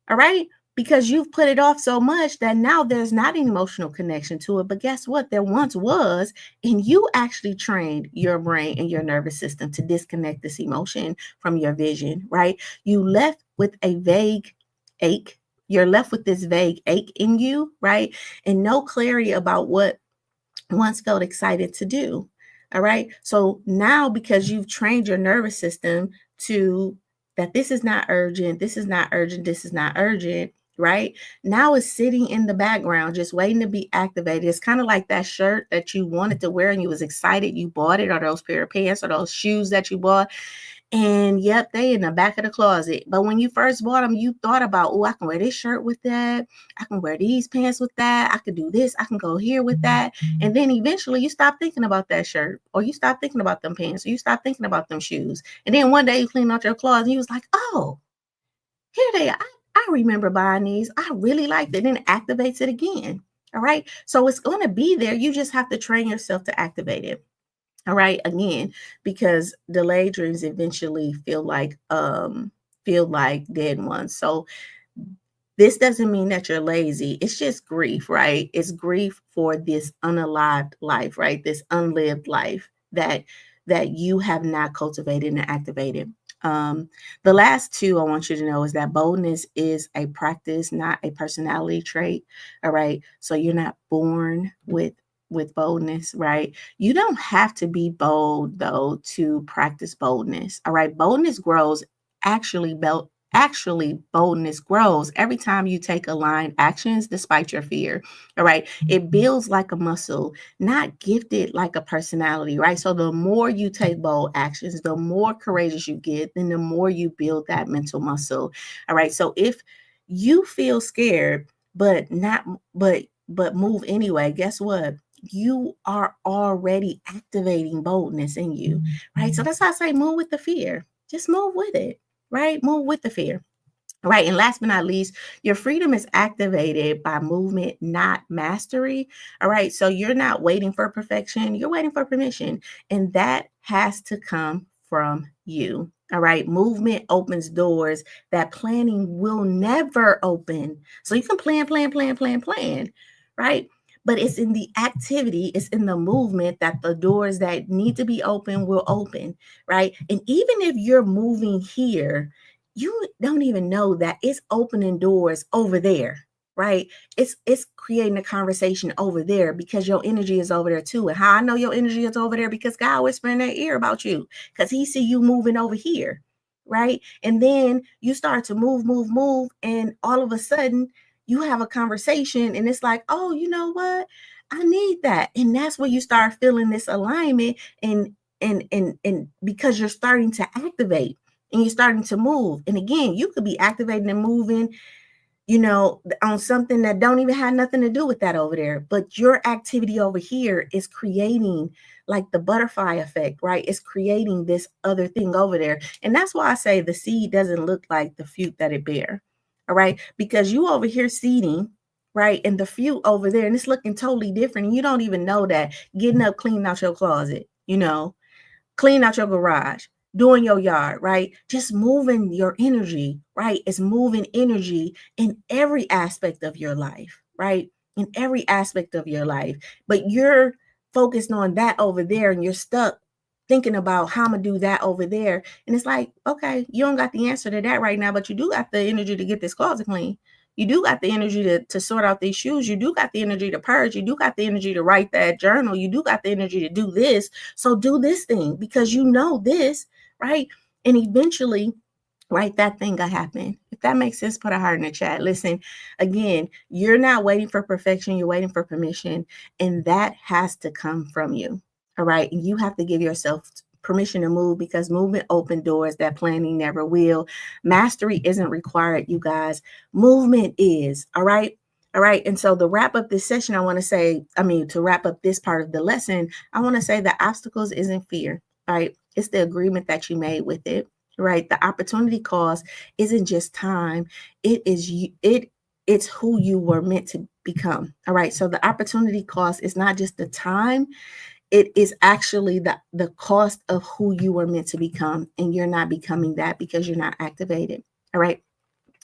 Speaker 1: All right. Because you've put it off so much that now there's not an emotional connection to it. But guess what? There once was. And you actually trained your brain and your nervous system to disconnect this emotion from your vision, right? You left with a vague ache. You're left with this vague ache in you, right? And no clarity about what once felt excited to do. All right. So now, because you've trained your nervous system to that this is not urgent, this is not urgent, this is not urgent, right? Now it's sitting in the background, just waiting to be activated. It's kind of like that shirt that you wanted to wear and you was excited, you bought it, or those pair of pants or those shoes that you bought. And yep, they in the back of the closet. But when you first bought them, you thought about, oh, I can wear this shirt with that. I can wear these pants with that. I could do this. I can go here with that. And then eventually you stop thinking about that shirt, or you stop thinking about them pants, or you stop thinking about them shoes. And then one day you clean out your closet and you was like, oh, here they are. I remember buying these. I really liked it. And it activates it again. All right. So it's going to be there. You just have to train yourself to activate it. All right. Again, because delayed dreams eventually feel like dead ones. So this doesn't mean that you're lazy. It's just grief, right? It's grief for this unalived life, right? This unlived life that you have not cultivated and activated. Um, the last two I want you to know is that boldness is a practice, not a personality trait. All right. So you're not born with boldness, right? You don't have to be bold though to practice boldness. All right. Boldness grows actually boldness grows every time you take aligned actions despite your fear. All right. It builds like a muscle, not gifted like a personality, right? So the more you take bold actions, the more courageous you get, then the more you build that mental muscle. All right. So if you feel scared, but not but move anyway, guess what? You are already activating boldness in you, right? So that's why I say move with the fear. Just move with it, right? Move with the fear. Right. And last but not least, your freedom is activated by movement, not mastery. All right. So you're not waiting for perfection, you're waiting for permission. And that has to come from you. All right. Movement opens doors that planning will never open. So you can plan. Right. But it's in the activity, it's in the movement that the doors that need to be open will open. Right. And even if you're moving here, you don't even know that it's opening doors over there, right? It's creating a conversation over there because your energy is over there too. And how I know your energy is over there, because God whisper in their ear about you, because he see you moving over here, right? And then you start to move, and all of a sudden you have a conversation and it's like, oh, you know what, I need that. And that's where you start feeling this alignment, and because you're starting to activate and you're starting to move. And again, you could be activating and moving, on something that don't even have nothing to do with that over there. But your activity over here is creating like the butterfly effect, right? It's creating this other thing over there. And that's why I say the seed doesn't look like the fruit that it bear. All right. Because you over here seeding, right? And the fruit over there, and it's looking totally different. And you don't even know that. Getting up, cleaning out your closet, clean out your garage, doing your yard, right? Just moving your energy, right? It's moving energy in every aspect of your life, right? In every aspect of your life. But you're focused on that over there and you're stuck thinking about how I'm gonna do that over there. And it's like, okay, you don't got the answer to that right now, but you do got the energy to get this closet clean. You do got the energy to sort out these shoes. You do got the energy to purge. You do got the energy to write that journal. You do got the energy to do this. So do this thing because you know this, right? And eventually, right, that thing gonna happen. If that makes sense, put a heart in the chat. Listen, again, you're not waiting for perfection. You're waiting for permission. And that has to come from you. All right. And you have to give yourself permission to move because movement open doors that planning never will. Mastery isn't required, you guys. Movement is. All right. All right. And so to wrap up this session, to wrap up this part of the lesson, I want to say that obstacles isn't fear. All right. It's the agreement that you made with it. Right. The opportunity cost isn't just time. It is you. It's who you were meant to become. All right. So the opportunity cost is not just the time, it is actually the cost of who you were meant to become, and you're not becoming that because you're not activated. All right.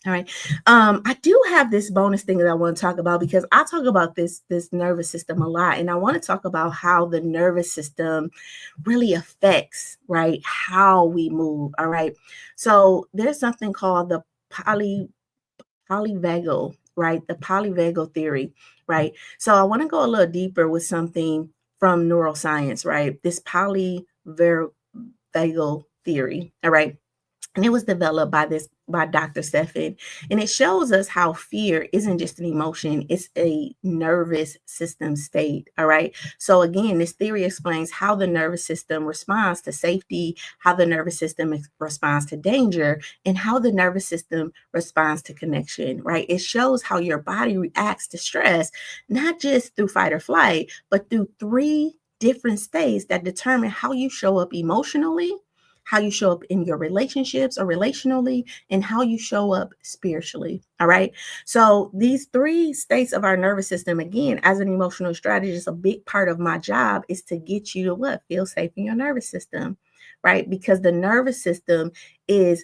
Speaker 1: All right. I do have this bonus thing that I want to talk about because I talk about this nervous system a lot, and I want to talk about how the nervous system really affects, right, how we move. All right. So there's something called the polyvagal, right? The polyvagal theory, right? So I want to go a little deeper with something from neuroscience, right? This polyvagal theory, all right? And it was developed by Dr. Stefan. And it shows us how fear isn't just an emotion, it's a nervous system state. All right. So again, this theory explains how the nervous system responds to safety, how the nervous system responds to danger, and how the nervous system responds to connection. Right. It shows how your body reacts to stress, not just through fight or flight, but through three different states that determine how you show up emotionally, how you show up in your relationships or relationally, and how you show up spiritually. All right. So these three states of our nervous system, again, as an emotional strategist, a big part of my job is to get you to what? Feel safe in your nervous system, right? Because the nervous system is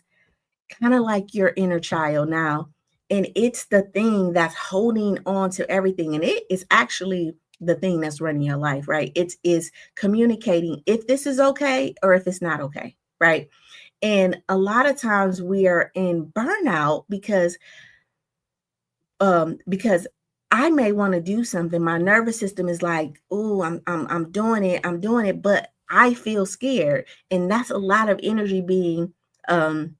Speaker 1: kind of like your inner child now. And it's the thing that's holding on to everything. And it is actually the thing that's running your life, right? It is communicating if this is okay or if it's not okay, right? And a lot of times we are in burnout because I may want to do something. My nervous system is like, "Oh, I'm doing it," but I feel scared, and that's a lot of energy um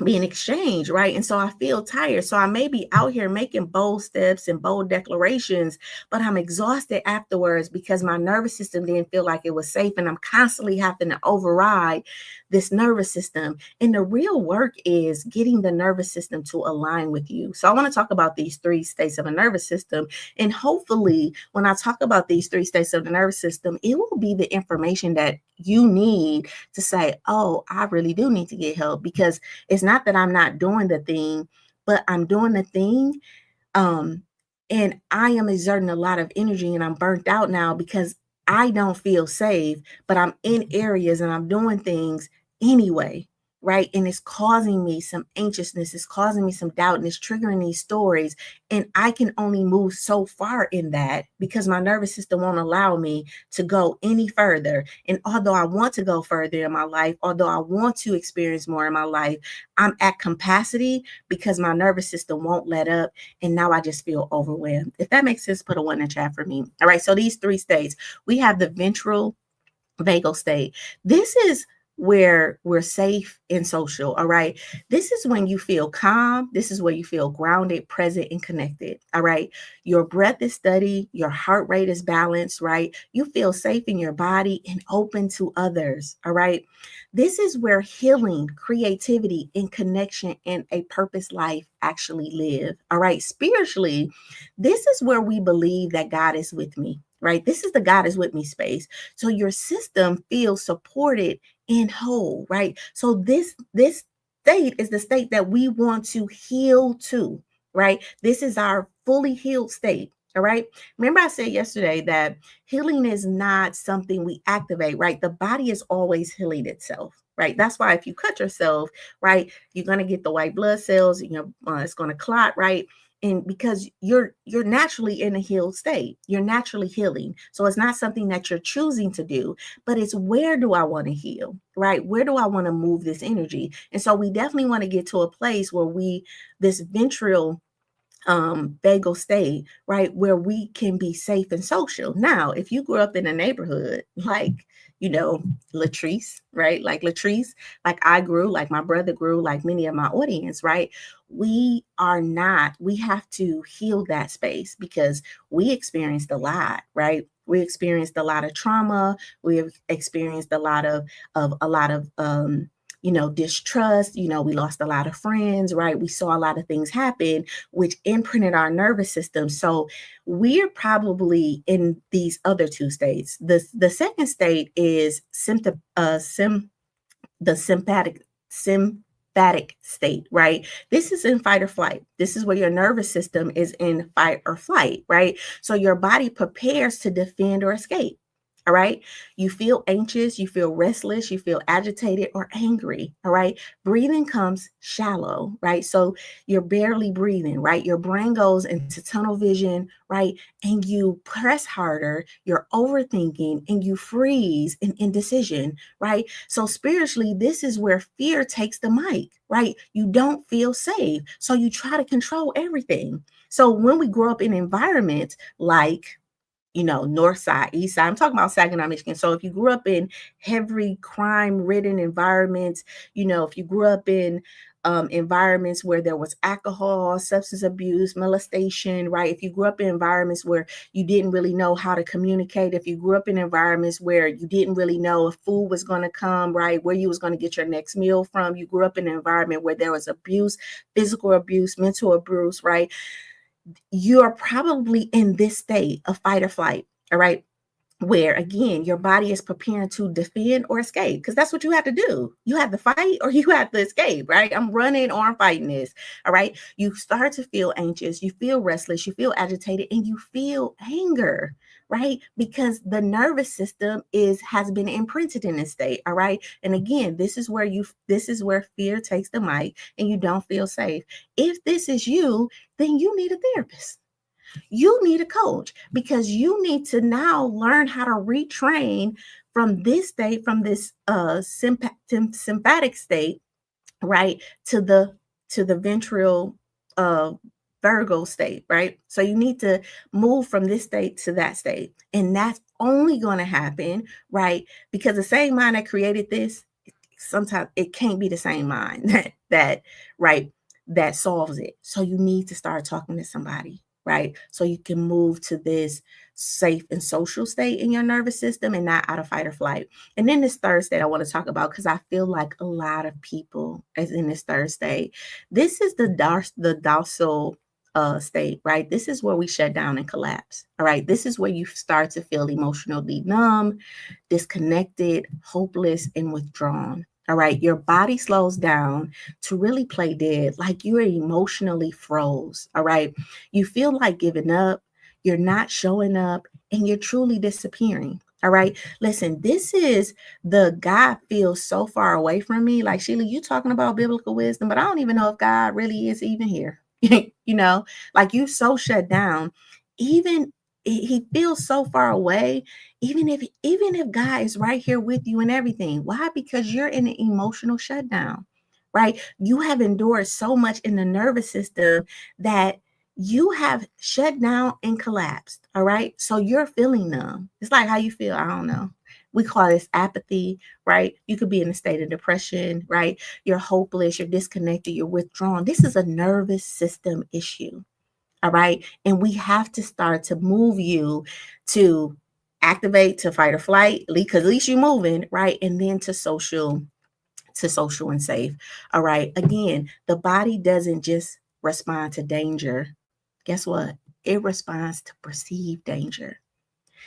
Speaker 1: being exchanged, right? And so I feel tired. So I may be out here making bold steps and bold declarations, but I'm exhausted afterwards because my nervous system didn't feel like it was safe, and I'm constantly having to override this nervous system. And the real work is getting the nervous system to align with you. So I want to talk about these three states of a nervous system. And hopefully, when I talk about these three states of the nervous system, it will be the information that you need to say, oh, I really do need to get help, because it's not that I'm not doing the thing, but I'm doing the thing, um, and I am exerting a lot of energy and I'm burnt out now because I don't feel safe, but I'm in areas and I'm doing things anyway, right? And it's causing me some anxiousness, it's causing me some doubt, and it's triggering these stories. And I can only move so far in that because my nervous system won't allow me to go any further. And although I want to go further in my life, although I want to experience more in my life, I'm at capacity because my nervous system won't let up. And now I just feel overwhelmed. If that makes sense, put a one in the chat for me. All right. So these three states, we have the ventral vagal state. This is where we're safe and social. All right. This is when you feel calm. This is where you feel grounded, present, and connected. All right. Your breath is steady. Your heart rate is balanced. Right. You feel safe in your body and open to others. All right. This is where healing, creativity, and connection in a purpose life actually live. All right. Spiritually, this is where we believe that God is with me. Right. This is the God is with me space. So your system feels supported and whole, right? So this state is the state that we want to heal to, right? This is our fully healed state. All right. Remember, I said yesterday that healing is not something we activate, right? The body is always healing itself, right? That's why if you cut yourself, right, you're going to get the white blood cells, it's going to clot, right? And because you're naturally in a healed state, you're naturally healing. So it's not something that you're choosing to do, but it's, where do I want to heal, right? Where do I want to move this energy? And so we definitely want to get to a place where this ventral vagal state, right, where we can be safe and social. Now, if you grew up in a neighborhood like, Latrice, right? Like Latrice, like I grew, like my brother grew, like many of my audience, right? We have to heal that space because we experienced a lot, right? We experienced a lot of trauma. We have experienced a lot of distrust. We lost a lot of friends, right? We saw a lot of things happen, which imprinted our nervous system. So we're probably in these other two states. The second state is the sympathetic state, right? This is in fight or flight. This is where your nervous system is in fight or flight, right? So your body prepares to defend or escape. All right. You feel anxious, you feel restless, you feel agitated or angry. All right. Breathing comes shallow, right? So you're barely breathing, right? Your brain goes into tunnel vision, right? And you press harder, you're overthinking, and you freeze in indecision, right? So spiritually, this is where fear takes the mic, right? You don't feel safe. So you try to control everything. So when we grow up in environments like, north side, east side. I'm talking about Saginaw, Michigan. So if you grew up in heavy crime-ridden environments, if you grew up in environments where there was alcohol, substance abuse, molestation, right? If you grew up in environments where you didn't really know how to communicate, if you grew up in environments where you didn't really know if food was going to come, right, where you was going to get your next meal from, you grew up in an environment where there was abuse, physical abuse, mental abuse, right? You're probably in this state of fight or flight, all right? Where again, your body is preparing to defend or escape, because that's what you have to do. You have to fight or you have to escape, right? I'm running or I'm fighting this, all right? You start to feel anxious, you feel restless, you feel agitated, and you feel anger, right? Because the nervous system has been imprinted in this state, all right? And again, this is where fear takes the mic and you don't feel safe. If this is you, then you need a therapist. You need a coach, because you need to now learn how to retrain from this state, from this sympathetic state, right, to the ventral uh Virgo state, right? So you need to move from this state to that state. And that's only going to happen, right? Because the same mind that created this, sometimes it can't be the same mind that right that solves it. So you need to start talking to somebody, right? So you can move to this safe and social state in your nervous system and not out of fight or flight. And then this third state I want to talk about, because I feel like a lot of people is in this third state. This is the docile state, right? This is where we shut down and collapse. All right. This is where you start to feel emotionally numb, disconnected, hopeless, and withdrawn. All right. Your body slows down to really play dead, like you're emotionally froze. All right. You feel like giving up, you're not showing up, and you're truly disappearing. All right. Listen, this is the God feels so far away from me. Like, Sheila, you talking about biblical wisdom, but I don't even know if God really is even here. you know, like you so shut down. Even he feels so far away, even if God is right here with you and everything. Why? Because you're in an emotional shutdown, right? You have endured so much in the nervous system that you have shut down and collapsed. All right. So you're feeling numb. It's like how you feel. I don't know. We call this apathy, right? You could be in a state of depression, right? You're hopeless, you're disconnected, you're withdrawn. This is a nervous system issue. All right. And we have to start to move you to activate to fight or flight, because at least you're moving, right? And then to social and safe. All right. Again, the body doesn't just respond to danger. Guess what? It responds to perceived danger.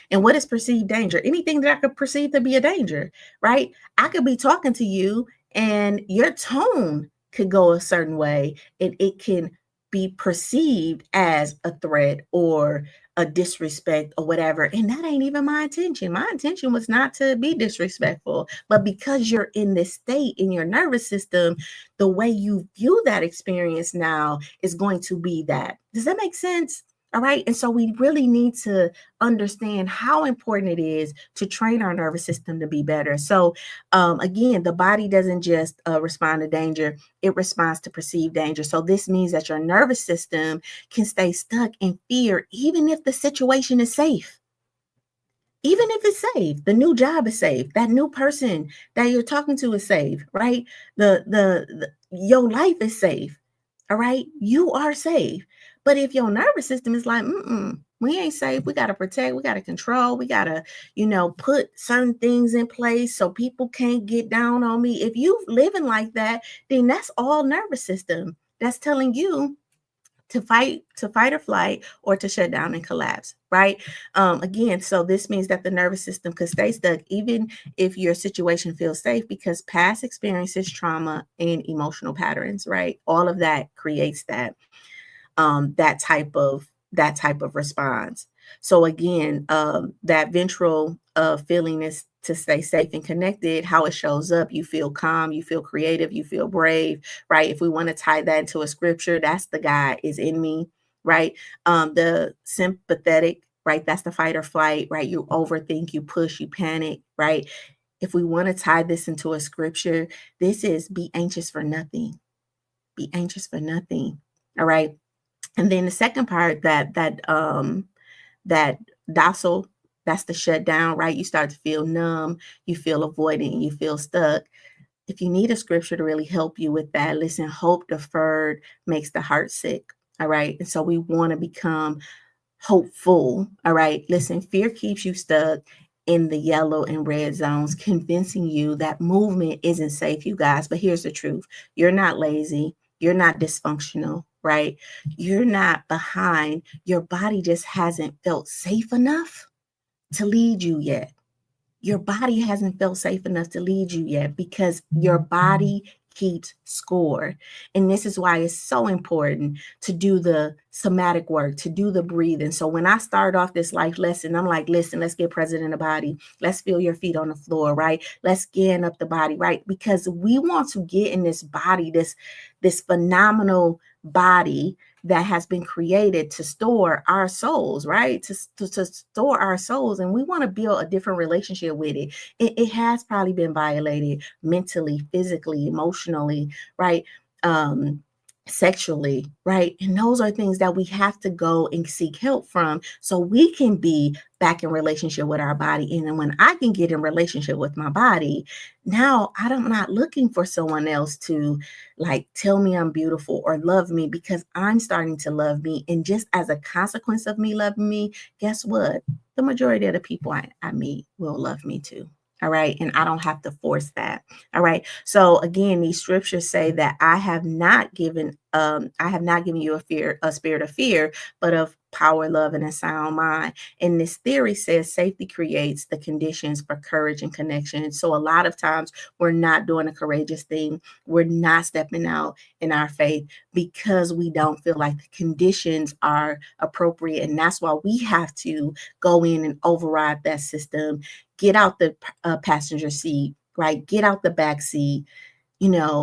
Speaker 1: And what is perceived danger? Anything that I could perceive to be a danger, right? I could be talking to you and your tone could go a certain way and it can be perceived as a threat or a disrespect or whatever. And that ain't even my intention. My intention was not to be disrespectful. But because you're in this state in your nervous system, the way you view that experience now is going to be that. Does that make sense? All right. And so we really need to understand how important it is to train our nervous system to be better. So, again, the body doesn't just respond to danger, it responds to perceived danger. So, this means that your nervous system can stay stuck in fear, even if the situation is safe. Even if it's safe, the new job is safe. That new person that you're talking to is safe, right? The your life is safe. All right, you are safe. But if your nervous system is like, we ain't safe. We gotta protect. We gotta control. We gotta, put certain things in place so people can't get down on me. If you living like that, then that's all nervous system. That's telling you to fight or flight, or to shut down and collapse, right? Again, so this means that the nervous system could stay stuck even if your situation feels safe, because past experiences, trauma, and emotional patterns, right? All of that creates that type of response. So again, that ventral feeling is to stay safe and connected. How it shows up: you feel calm, you feel creative, you feel brave, right? If we want to tie that into a scripture, that's the God is in me, right? The sympathetic, right? That's the fight or flight, right? You overthink, you push, you panic, right? If we want to tie this into a scripture, this is be anxious for nothing. Be anxious for nothing. All right. And then the second part, that docile, that's the shutdown, right? You start to feel numb, you feel avoidant, you feel stuck. If you need a scripture to really help you with that, listen, hope deferred makes the heart sick. All right. And so we want to become hopeful. All right. Listen, fear keeps you stuck in the yellow and red zones, convincing you that movement isn't safe, you guys. But here's the truth: you're not lazy, you're not dysfunctional, right? You're not behind. Your body just hasn't felt safe enough to lead you yet. Your body hasn't felt safe enough to lead you yet, because your body keeps score. And this is why it's so important to do the somatic work, to do the breathing. So when I start off this life lesson, I'm like, listen, let's get present in the body. Let's feel your feet on the floor, right? Let's scan up the body, right? Because we want to get in this body, this phenomenal body that has been created to store our souls, right? To store our souls. And we want to build a different relationship with it. It has probably been violated mentally, physically, emotionally, right? Um, Sexually, right? And those are things that we have to go and seek help from so we can be back in relationship with our body. And then when I can get in relationship with my body, now I'm not looking for someone else to like tell me I'm beautiful or love me, because I'm starting to love me. And just as a consequence of me loving me, guess what? The majority of the people I meet will love me too. All right. And I don't have to force that. All right. So again, these scriptures say that I have not given you a spirit of fear, but of power, love, and a sound mind. And this theory says safety creates the conditions for courage and connection. So a lot of times we're not doing a courageous thing. We're not stepping out in our faith because we don't feel like the conditions are appropriate. And that's why we have to go in and override that system, get out the passenger seat, right? Get out the back seat,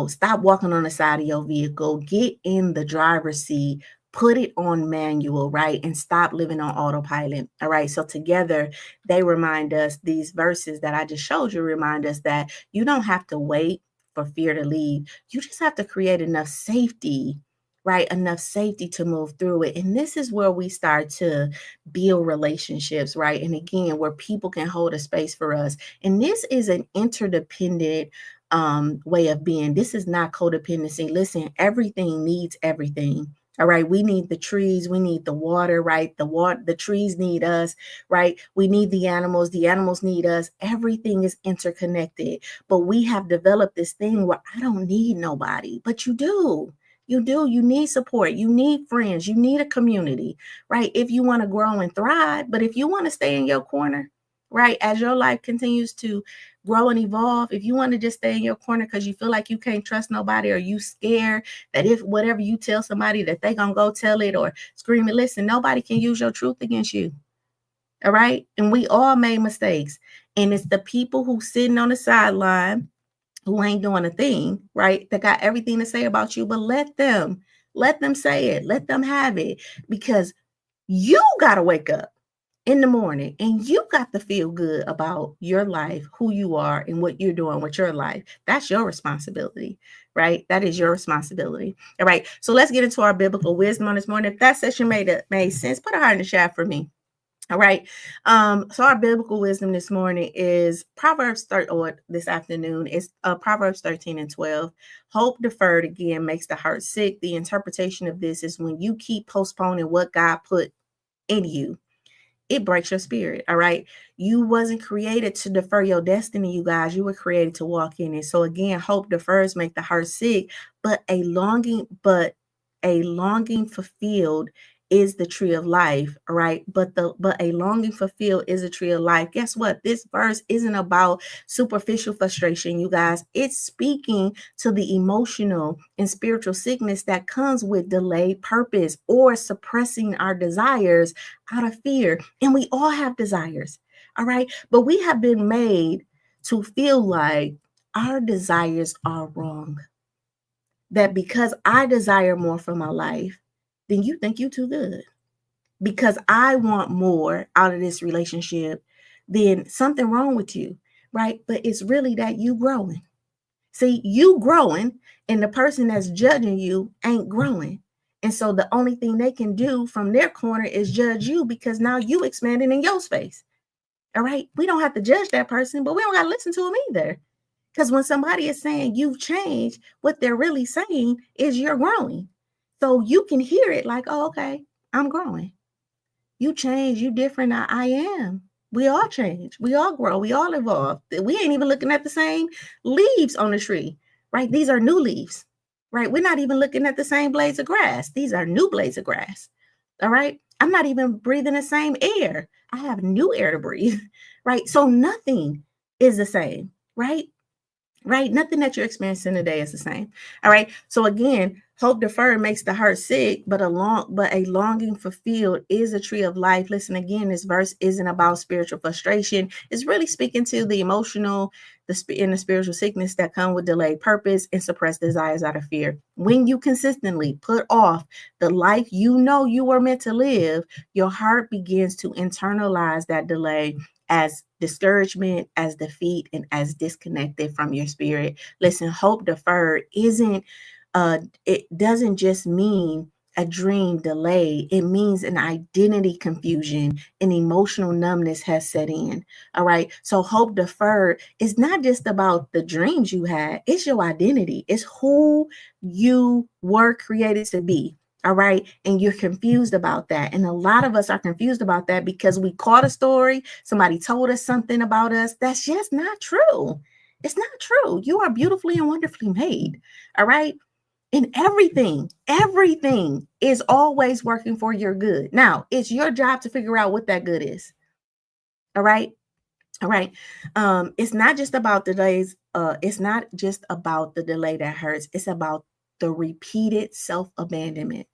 Speaker 1: stop walking on the side of your vehicle, get in the driver's seat, put it on manual, right? And stop living on autopilot. All right. So together they remind us, these verses that I just showed you remind us that you don't have to wait for fear to leave. You just have to create enough safety, right? Enough safety to move through it. And this is where we start to build relationships, right? And again, where people can hold a space for us. And this is an interdependent way of being. This is not codependency. Listen, everything needs everything. All right. We need the trees. We need the water, right? The trees need us, right? We need the animals. The animals need us. Everything is interconnected. But we have developed this thing where I don't need nobody, but you do. You do. You need support. You need friends. You need a community, right? If you want to grow and thrive, but if you want to stay in your corner, right, as your life continues to grow and evolve, if you want to just stay in your corner because you feel like you can't trust nobody, or you scared that if whatever you tell somebody that they gonna go tell it or scream it, listen, nobody can use your truth against you. All right. And we all made mistakes. And it's the people who sitting on the sideline who ain't doing a thing, right? That got everything to say about you, but let them say it, let them have it, because you got to wake up in the morning and you got to feel good about your life, who you are, and what you're doing with your life. That's your responsibility, right? That is your responsibility. All right. So let's get into our biblical wisdom on this morning. If that session made sense, put a heart in the chat for me. All right. So our biblical wisdom this morning is Proverbs 30, or this afternoon is Proverbs 13 and 12. Hope deferred again makes the heart sick. The interpretation of this is when you keep postponing what God put in you, it breaks your spirit. All right. You wasn't created to defer your destiny, you guys. You were created to walk in it. So again, hope defers make the heart sick, but a longing fulfilled is the tree of life. All right. But a longing fulfilled is a tree of life. Guess what? This verse isn't about superficial frustration, you guys. It's speaking to the emotional and spiritual sickness that comes with delayed purpose or suppressing our desires out of fear. And we all have desires. All right. But we have been made to feel like our desires are wrong. That because I desire more for my life, then you think you too good. Because I want more out of this relationship, then something wrong with you, right? But it's really that you growing. See, you growing and the person that's judging you ain't growing. And so the only thing they can do from their corner is judge you, because now you expanding in your space. All right. We don't have to judge that person, but we don't got to listen to them either. Because when somebody is saying you've changed, what they're really saying is you're growing. So you can hear it like, oh, okay, I'm growing. You change, you different. I am. We all change. We all grow. We all evolve. We ain't even looking at the same leaves on the tree, right? These are new leaves, right? We're not even looking at the same blades of grass. These are new blades of grass. All right. I'm not even breathing the same air. I have new air to breathe, right? So nothing is the same, right? Right? Nothing that you're experiencing today is the same. All right. So again, hope deferred makes the heart sick, but a longing fulfilled is a tree of life. Listen again, this verse isn't about spiritual frustration. It's really speaking to the emotional in the spiritual sickness that come with delayed purpose and suppressed desires out of fear. When you consistently put off the life you know you were meant to live, your heart begins to internalize that delay as discouragement, as defeat, and as disconnected from your spirit. Listen, hope deferred it doesn't just mean a dream delay. It means an identity confusion, an emotional numbness has set in. All right. So hope deferred is not just about the dreams you had, it's your identity. It's who you were created to be. All right. And you're confused about that. And a lot of us are confused about that because we caught a story. Somebody told us something about us. That's just not true. It's not true. You are beautifully and wonderfully made. All right. And everything is always working for your good. Now, it's your job to figure out what that good is. All right. All right. It's not just about delays. It's not just about the delay that hurts. It's about the repeated self-abandonment.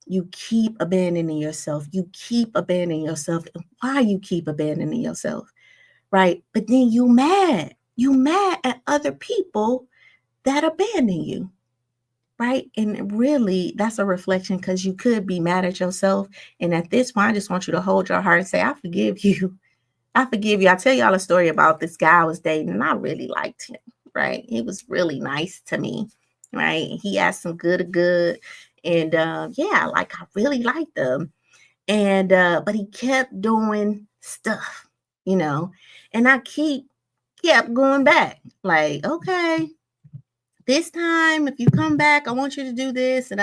Speaker 1: You keep abandoning yourself. You keep abandoning yourself. And why you keep abandoning yourself, right? But then you mad. You mad at other people that abandon you. Right. And really, that's a reflection because you could be mad at yourself. And at this point, I just want you to hold your heart and say, I forgive you. I forgive you. I'll tell y'all a story about this guy I was dating, and I really liked him. Right. He was really nice to me. Right. He had some good. And yeah, like I really liked him. And but he kept doing stuff, you know, and I kept going back. Like, okay, this time, if you come back, I want you to do this. And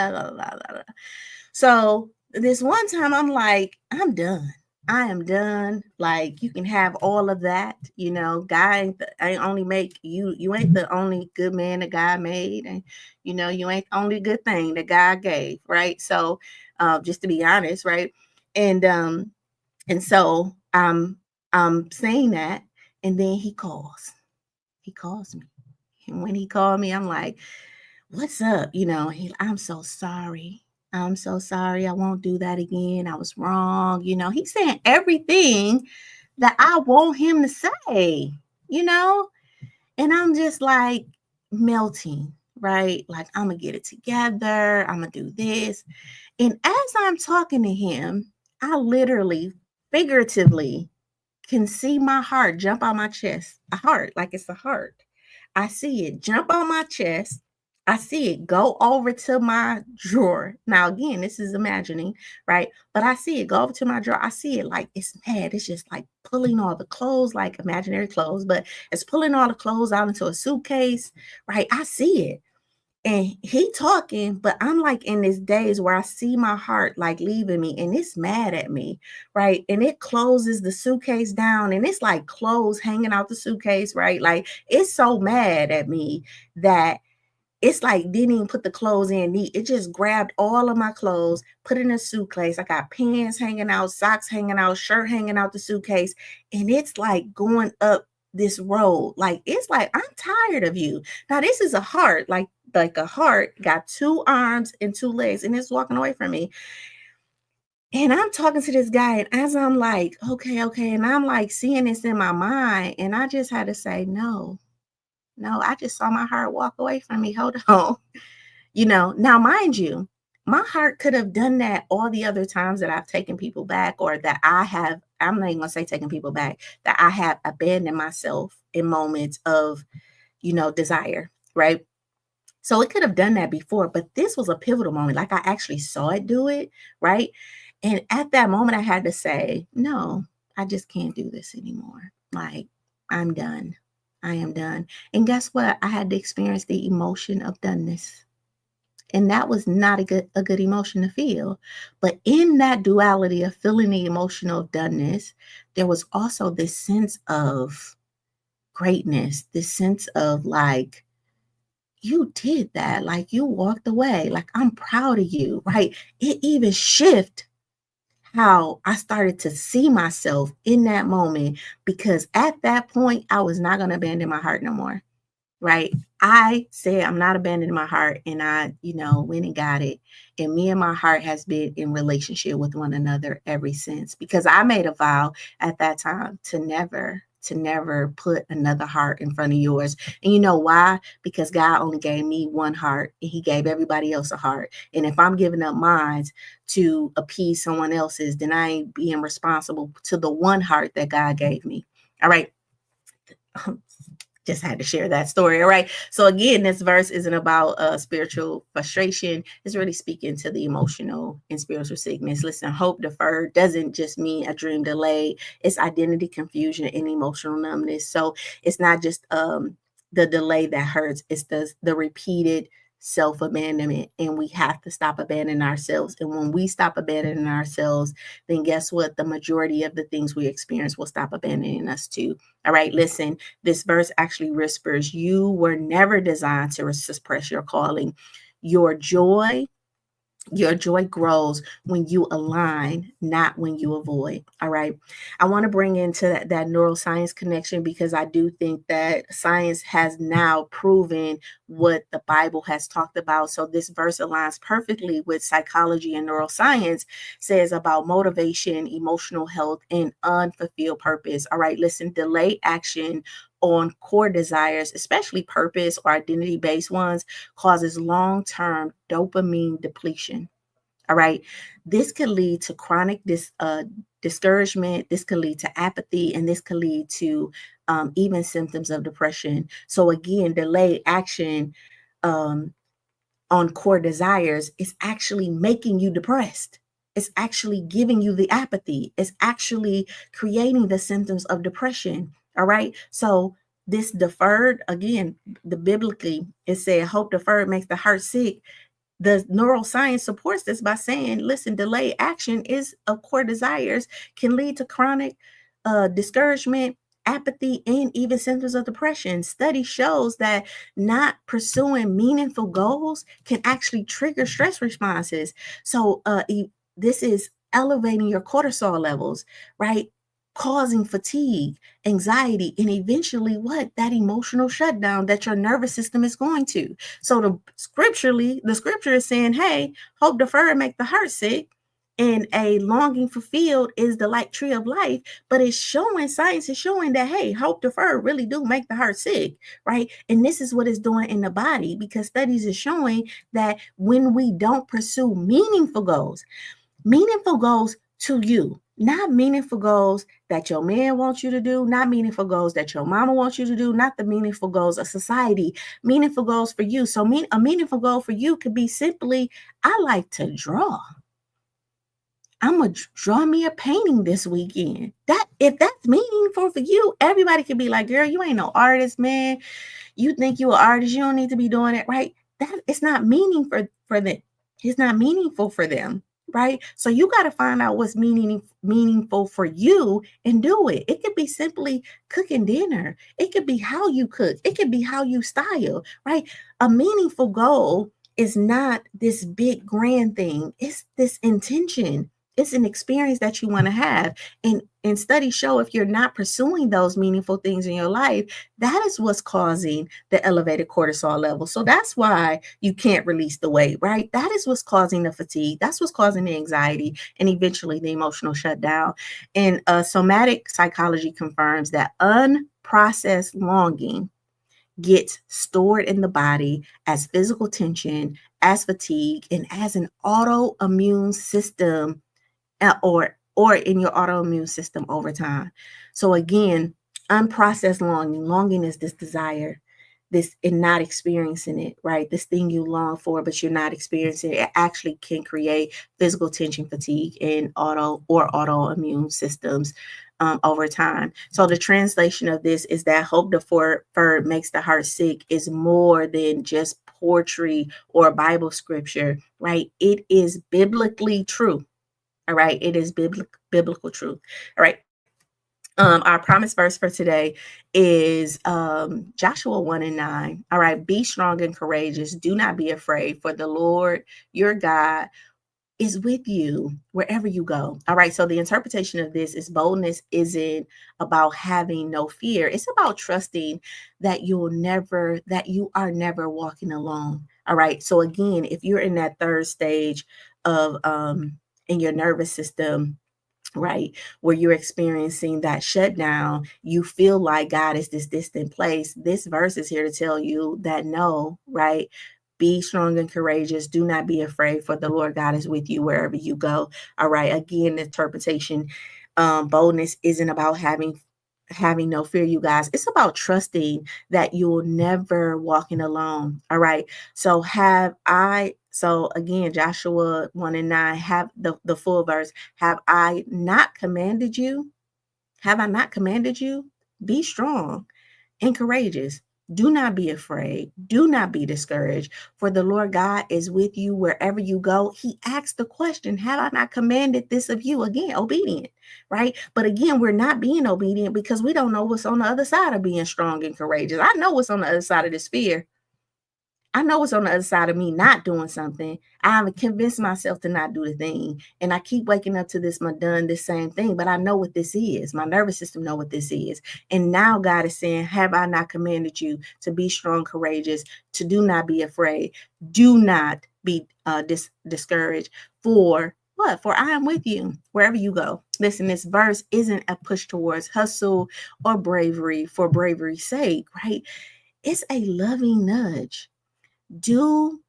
Speaker 1: So this one time I'm like, I'm done. I am done. Like, you can have all of that, you know. God ain't only make you. You ain't the only good man that God made, and you know you ain't the only good thing that God gave, right? So, just to be honest, right? And so I'm saying that, and then he calls. He calls me, and when he called me, I'm like, what's up? You know, I'm so sorry. I'm so sorry. I won't do that again. I was wrong. You know, he's saying everything that I want him to say, you know, and I'm just like melting, right? Like, I'm going to get it together. I'm going to do this. And as I'm talking to him, I literally, figuratively, can see my heart jump out my chest. A heart, like it's a heart. I see it jump on my chest. I see it go over to my drawer. Now, again, this is imagining, right? But I see it go over to my drawer. I see it like it's mad. It's just like pulling all the clothes, like imaginary clothes, but it's pulling all the clothes out into a suitcase, right? I see it. And he talking, but I'm like in this days where I see my heart like leaving me and it's mad at me, right? And it closes the suitcase down and it's like clothes hanging out the suitcase, right? Like it's so mad at me that it's like didn't even put the clothes in neat. It just grabbed all of my clothes, put it in a suitcase. I got pants hanging out, socks hanging out, shirt hanging out the suitcase. And it's like going up this road. Like it's like, I'm tired of you. Now, this is a heart, like a heart got two arms and two legs, and it's walking away from me. And I'm talking to this guy, and as I'm like, okay, and I'm like seeing this in my mind, and I just had to say, no, I just saw my heart walk away from me. Hold on. You know, now, mind you, my heart could have done that all the other times that I've taken people back, or that I'm not even gonna say taking people back, that I have abandoned myself in moments of, you know, desire, right? So it could have done that before, but this was a pivotal moment. Like I actually saw it do it, right? And at that moment, I had to say, no, I just can't do this anymore. Like, I'm done. I am done. And guess what? I had to experience the emotion of doneness. And that was not a good emotion to feel. But in that duality of feeling the emotional doneness, there was also this sense of greatness, this sense of like, you did that. Like you walked away. Like I'm proud of you, right? It even shift how I started to see myself in that moment, because at that point, I was not going to abandon my heart no more, right? I said, I'm not abandoning my heart. And I, you know, went and got it. And me and my heart has been in relationship with one another ever since, because I made a vow at that time to to never put another heart in front of yours. And you know why? Because God only gave me one heart and he gave everybody else a heart. And if I'm giving up mine to appease someone else's, then I ain't being responsible to the one heart that God gave me. All right. Just had to share that story. All right. So again, this verse isn't about spiritual frustration. It's really speaking to the emotional and spiritual sickness. Listen, hope deferred doesn't just mean a dream delay. It's identity confusion and emotional numbness. So it's not just the delay that hurts. It's the repeated self-abandonment, and we have to stop abandoning ourselves. And when we stop abandoning ourselves, then guess what? The majority of the things we experience will stop abandoning us too. All right, listen, this verse actually whispers, you were never designed to suppress your calling. Your joy your joy grows when you align, not when you avoid. All right. I want to bring into that neuroscience connection because I do think that science has now proven what the Bible has talked about. So this verse aligns perfectly with psychology and neuroscience, says about motivation, emotional health, and unfulfilled purpose. All right. Listen, delay action on core desires, especially purpose or identity based ones, causes long term dopamine depletion. All right. This could lead to chronic discouragement. This could lead to apathy, and this could lead to even symptoms of depression. So, again, delayed action um, on core desires is actually making you depressed. It's actually giving you the apathy. It's actually creating the symptoms of depression. All right. So, this deferred, again, the biblically, it said, hope deferred makes the heart sick. The neuroscience supports this by saying, listen, delayed action is of core desires can lead to chronic discouragement, apathy, and even symptoms of depression. Study shows that not pursuing meaningful goals can actually trigger stress responses. So this is elevating your cortisol levels, right? Causing fatigue, anxiety, and eventually what? That emotional shutdown that your nervous system is going to. So the scripture is saying, hey, hope deferred make the heart sick, and a longing fulfilled is the like tree of life. But it's showing, science is showing that, hey, hope deferred really do make the heart sick, right? And this is what it's doing in the body, because studies are showing that when we don't pursue meaningful goals to you, not meaningful goals that your man wants you to do, not meaningful goals that your mama wants you to do, not the meaningful goals of society, meaningful goals for you. So a meaningful goal for you could be simply, I like to draw. I'm gonna draw me a painting this weekend. That if that's meaningful for you, everybody could be like, girl, you ain't no artist, man. You think you an artist, you don't need to be doing it, right? That it's not for them. It's not meaningful for them, right? So you got to find out what's meaningful for you and do it. It could be simply cooking dinner. It could be how you cook. It could be how you style, right? A meaningful goal is not this big grand thing. It's this intention. It's an experience that you want to have. And studies show if you're not pursuing those meaningful things in your life, that is what's causing the elevated cortisol level. So that's why you can't release the weight, right? That is what's causing the fatigue. That's what's causing the anxiety and eventually the emotional shutdown. And somatic psychology confirms that unprocessed longing gets stored in the body as physical tension, as fatigue, and as an autoimmune system or in your autoimmune system over time. So again, unprocessed longing is this desire, this and not experiencing it, right? This thing you long for, but you're not experiencing it. It actually can create physical tension, fatigue, and autoimmune systems over time. So the translation of this is that hope deferred makes the heart sick is more than just poetry or Bible scripture, right? It is biblically true. All right. It is biblical truth. All right. Our promise verse for today is Joshua 1:9. All right. Be strong and courageous. Do not be afraid, for the Lord your God is with you wherever you go. All right. So the interpretation of this is boldness isn't about having no fear. It's about trusting that that you are never walking alone. All right. So again, if you're in that third stage of in your nervous system, right? Where you're experiencing that shutdown, you feel like God is this distant place. This verse is here to tell you that no, right? Be strong and courageous. Do not be afraid, for the Lord God is with you wherever you go. All right. Again, the interpretation, boldness isn't about having no fear, you guys. It's about trusting that you'll never walking alone. All right. So again, Joshua 1:9, have the full verse. Have I not commanded you? Have I not commanded you? Be strong and courageous. Do not be afraid. Do not be discouraged, for the Lord God is with you wherever you go. He asked the question, have I not commanded this of you? Again, obedient, right? But again, we're not being obedient because we don't know what's on the other side of being strong and courageous. I know what's on the other side of this fear. I know what's on the other side of me not doing something. I haven't convinced myself to not do the thing. And I keep waking up to this same thing, but I know what this is. My nervous system know what this is. And now God is saying, have I not commanded you to be strong, courageous, to do not be afraid, do not be discouraged, for what? For I am with you wherever you go. Listen, this verse isn't a push towards hustle or bravery for bravery's sake, right? It's a loving nudge. Don't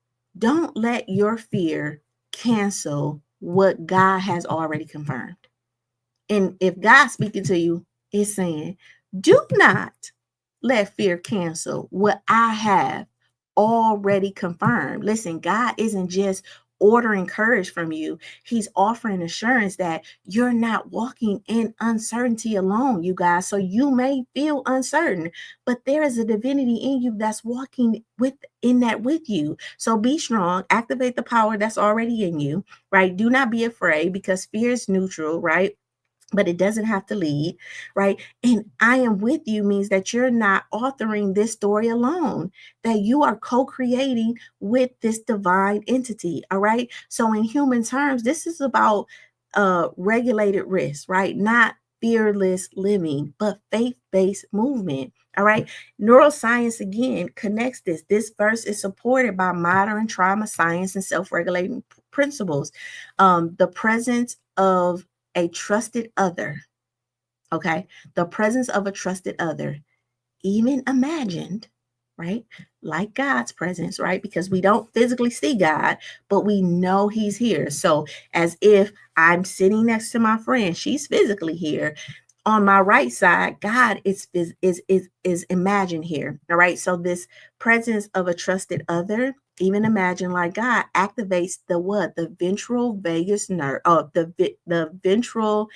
Speaker 1: let your fear cancel what God has already confirmed. And if God's speaking to you, is saying, do not let fear cancel what I have already confirmed. Listen, God isn't just ordering courage from you. He's offering assurance that you're not walking in uncertainty alone, you guys. So you may feel uncertain, but there is a divinity in you that's walking in that with you. So be strong, activate the power that's already in you, right? Do not be afraid, because fear is neutral, right? But it doesn't have to lead, right? And I am with you means that you're not authoring this story alone, that you are co-creating with this divine entity, all right? So in human terms, this is about regulated risk, right? Not fearless living, but faith-based movement. All right. Neuroscience again connects this. This verse is supported by modern trauma science and self-regulating principles. The presence of a trusted other, okay? The presence of a trusted other, even imagined, right? Like God's presence, right? Because we don't physically see God, but we know he's here. So as if I'm sitting next to my friend, she's physically here. On my right side, God is imagined here. All right. So this presence of a trusted other, even imagine like God, activates the what? The ventral vagus nerve, the ventral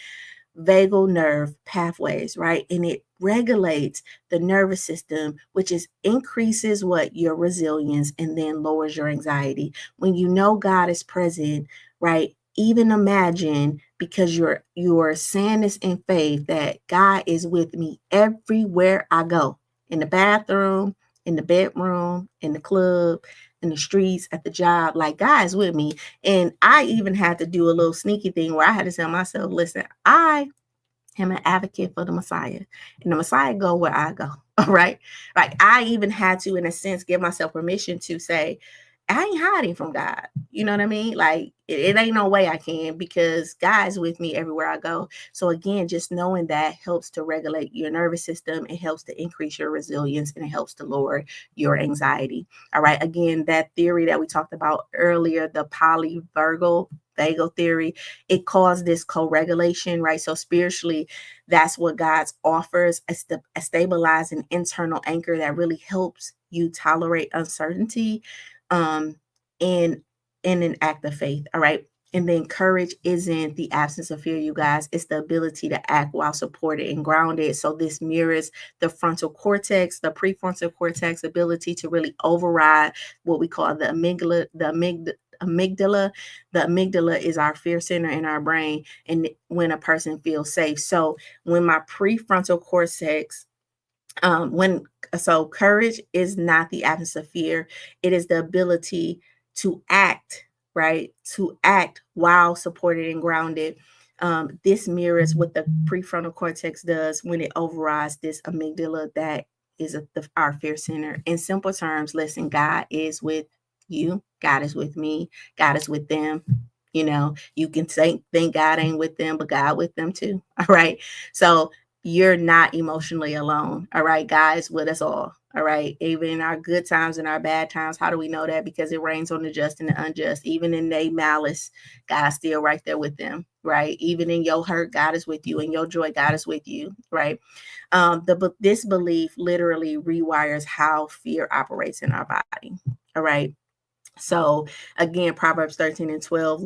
Speaker 1: vagal nerve pathways, right? And it regulates the nervous system, which is increases what? Your resilience, and then lowers your anxiety. When you know God is present, right? Even imagine, because you're saying this in faith, that God is with me everywhere I go. In the bathroom, in the bedroom, in the club, in the streets, at the job, like God is with me. And I even had to do a little sneaky thing where I had to tell myself, listen, I am an advocate for the Messiah, and the Messiah go where I go. All right. Like I even had to, in a sense, give myself permission to say, I ain't hiding from God. You know what I mean? Like it ain't no way I can, because God's with me everywhere I go. So again, just knowing that helps to regulate your nervous system. It helps to increase your resilience, and it helps to lower your anxiety. All right. Again, that theory that we talked about earlier, the polyvagal theory, it caused this co-regulation, right? So spiritually, that's what God offers, a stabilizing internal anchor that really helps you tolerate uncertainty, um, in an act of faith. All right. And then courage isn't the absence of fear, you guys. It's the ability to act while supported and grounded. So this mirrors the frontal cortex, the prefrontal cortex ability to really override what we call the amygdala. The amygdala is our fear center in our brain, and when a person feels safe. So when my prefrontal cortex, when so courage is not the absence of fear, it is the ability to act, right? To act while supported and grounded. This mirrors what the prefrontal cortex does when it overrides this amygdala that is our fear center. In simple terms, listen, God is with you, God is with me, God is with them. You can think God ain't with them, but God with them too. All right. So you're not emotionally alone. All right. God is with us all. All right. Even in our good times and our bad times. How do we know that? Because it rains on the just and the unjust. Even in their malice, God's still right there with them. Right. Even in your hurt, God is with you. In your joy, God is with you. Right. This belief literally rewires how fear operates in our body. All right. So again, Proverbs 13 and 12,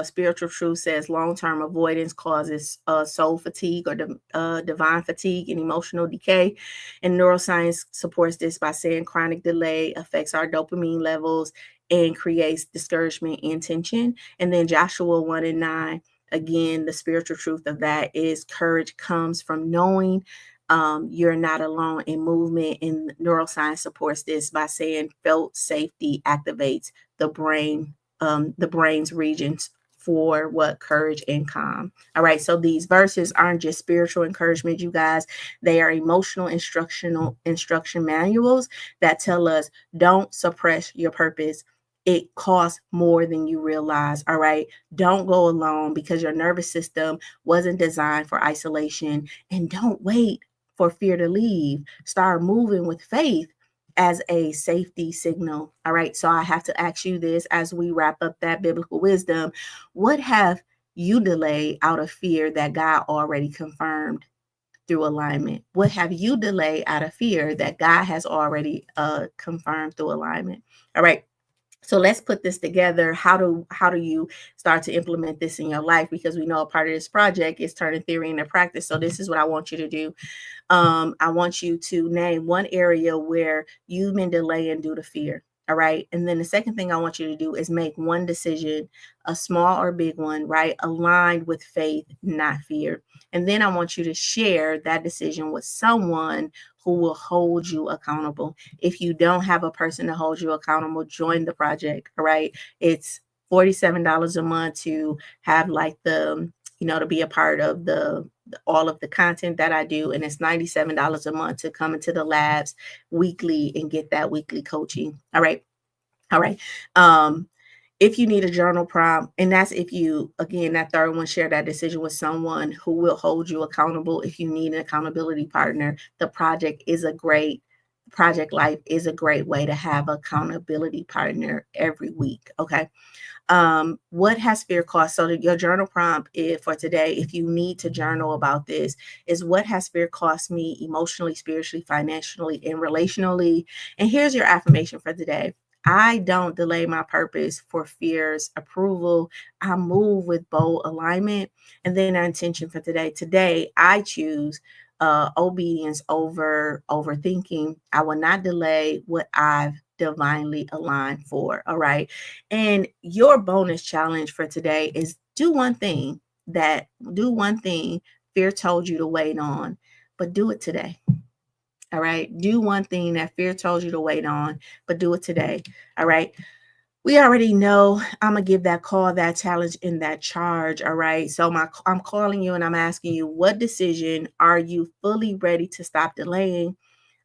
Speaker 1: spiritual truth says long-term avoidance causes soul fatigue or divine fatigue and emotional decay. And neuroscience supports this by saying chronic delay affects our dopamine levels and creates discouragement and tension. And then Joshua 1 and 9, again, the spiritual truth of that is courage comes from knowing you're not alone in movement. And neuroscience supports this by saying felt safety activates the brain's regions for what courage and calm. All right. So these verses aren't just spiritual encouragement, you guys. They are emotional instruction manuals that tell us don't suppress your purpose. It costs more than you realize. All right. Don't go alone because your nervous system wasn't designed for isolation. And don't wait for fear to leave. Start moving with faith as a safety signal. All right. So I have to ask you this as we wrap up that biblical wisdom. What have you delayed out of fear that God already confirmed through alignment? What have you delayed out of fear that God has already confirmed through alignment? All right. So let's put this together. How do you start to implement this in your life? Because we know a part of this project is turning theory into practice. So this is what I want you to do. I want you to name one area where you've been delaying due to fear. All right. And then the second thing I want you to do is make one decision, a small or big one, right? Aligned with faith, not fear. And then I want you to share that decision with someone who will hold you accountable. If you don't have a person to hold you accountable, join the project. All right. It's $47 a month to have like to be a part of all of the content that I do. And it's $97 a month to come into the labs weekly and get that weekly coaching. All right. All right. If you need a journal prompt, and that's if you, again, that third one, share that decision with someone who will hold you accountable. If you need an accountability partner, Project Life is a great way to have accountability partner every week. Okay. What has fear cost? So your journal prompt for today, if you need to journal about this, is what has fear cost me emotionally, spiritually, financially, and relationally? And here's your affirmation for today. I don't delay my purpose for fear's approval. I move with bold alignment. And then our intention for today. Today, I choose obedience over overthinking. I will not delay what I've divinely aligned for. All right. And your bonus challenge for today is do one thing fear told you to wait on, but do it today. All right. Do one thing that fear told you to wait on, but do it today. All right. We already know I'm going to give that call, that challenge, and that charge. All right. So I'm calling you and I'm asking you, what decision are you fully ready to stop delaying?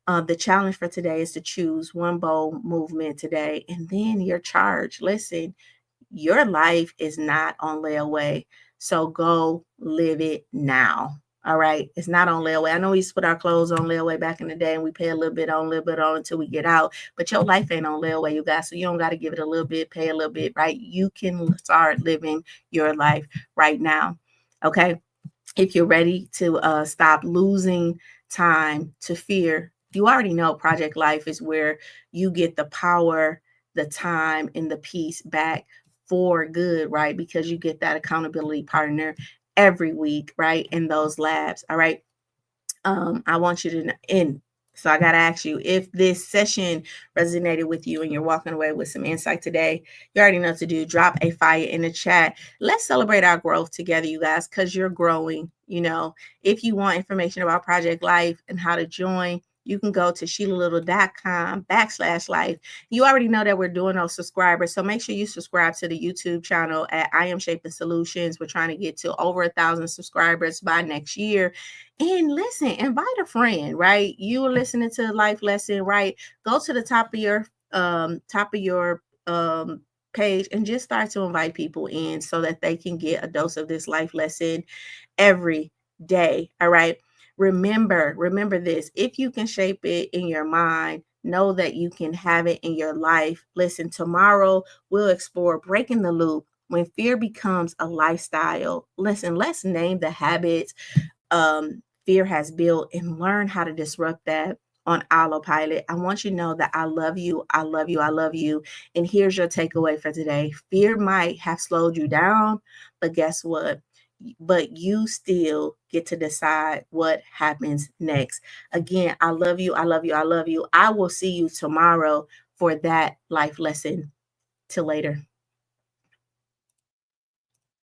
Speaker 1: The challenge for today is to choose one bold movement today, and then your charge. Listen, your life is not on layaway. So go live it now. All right. It's not on layaway. I know we used to put our clothes on layaway back in the day and we pay a little bit on until we get out. But your life ain't on layaway, you guys. So you don't got to give it a little bit, pay a little bit, right? You can start living your life right now. Okay. If you're ready to stop losing time to fear, you already know Project Life is where you get the power, the time, and the peace back for good, right? Because you get that accountability partner every week, right? In those labs. All right. I want you to end. So I got to ask you, if this session resonated with you and you're walking away with some insight today, you already know what to do. Drop a fire in the chat. Let's celebrate our growth together, you guys, because you're growing. If you want information about Project Life and how to join, you can go to SheilaLittle.com/life. You already know that we're doing those subscribers. So make sure you subscribe to the YouTube channel at I Am Shaping Solutions. We're trying to get to over 1,000 subscribers by next year. And listen, invite a friend, right? You are listening to a life lesson, right? Go to the top of your page and just start to invite people in so that they can get a dose of this life lesson every day. All right. Remember this. If you can shape it in your mind, know that you can have it in your life. Listen, tomorrow we'll explore breaking the loop when fear becomes a lifestyle. Listen, let's name the habits fear has built and learn how to disrupt that on autopilot. I want you to know that I love you. I love you. I love you. And here's your takeaway for today. Fear might have slowed you down, but guess what? But you still get to decide what happens next. Again, I love you. I love you. I love you. I will see you tomorrow for that life lesson. Till later.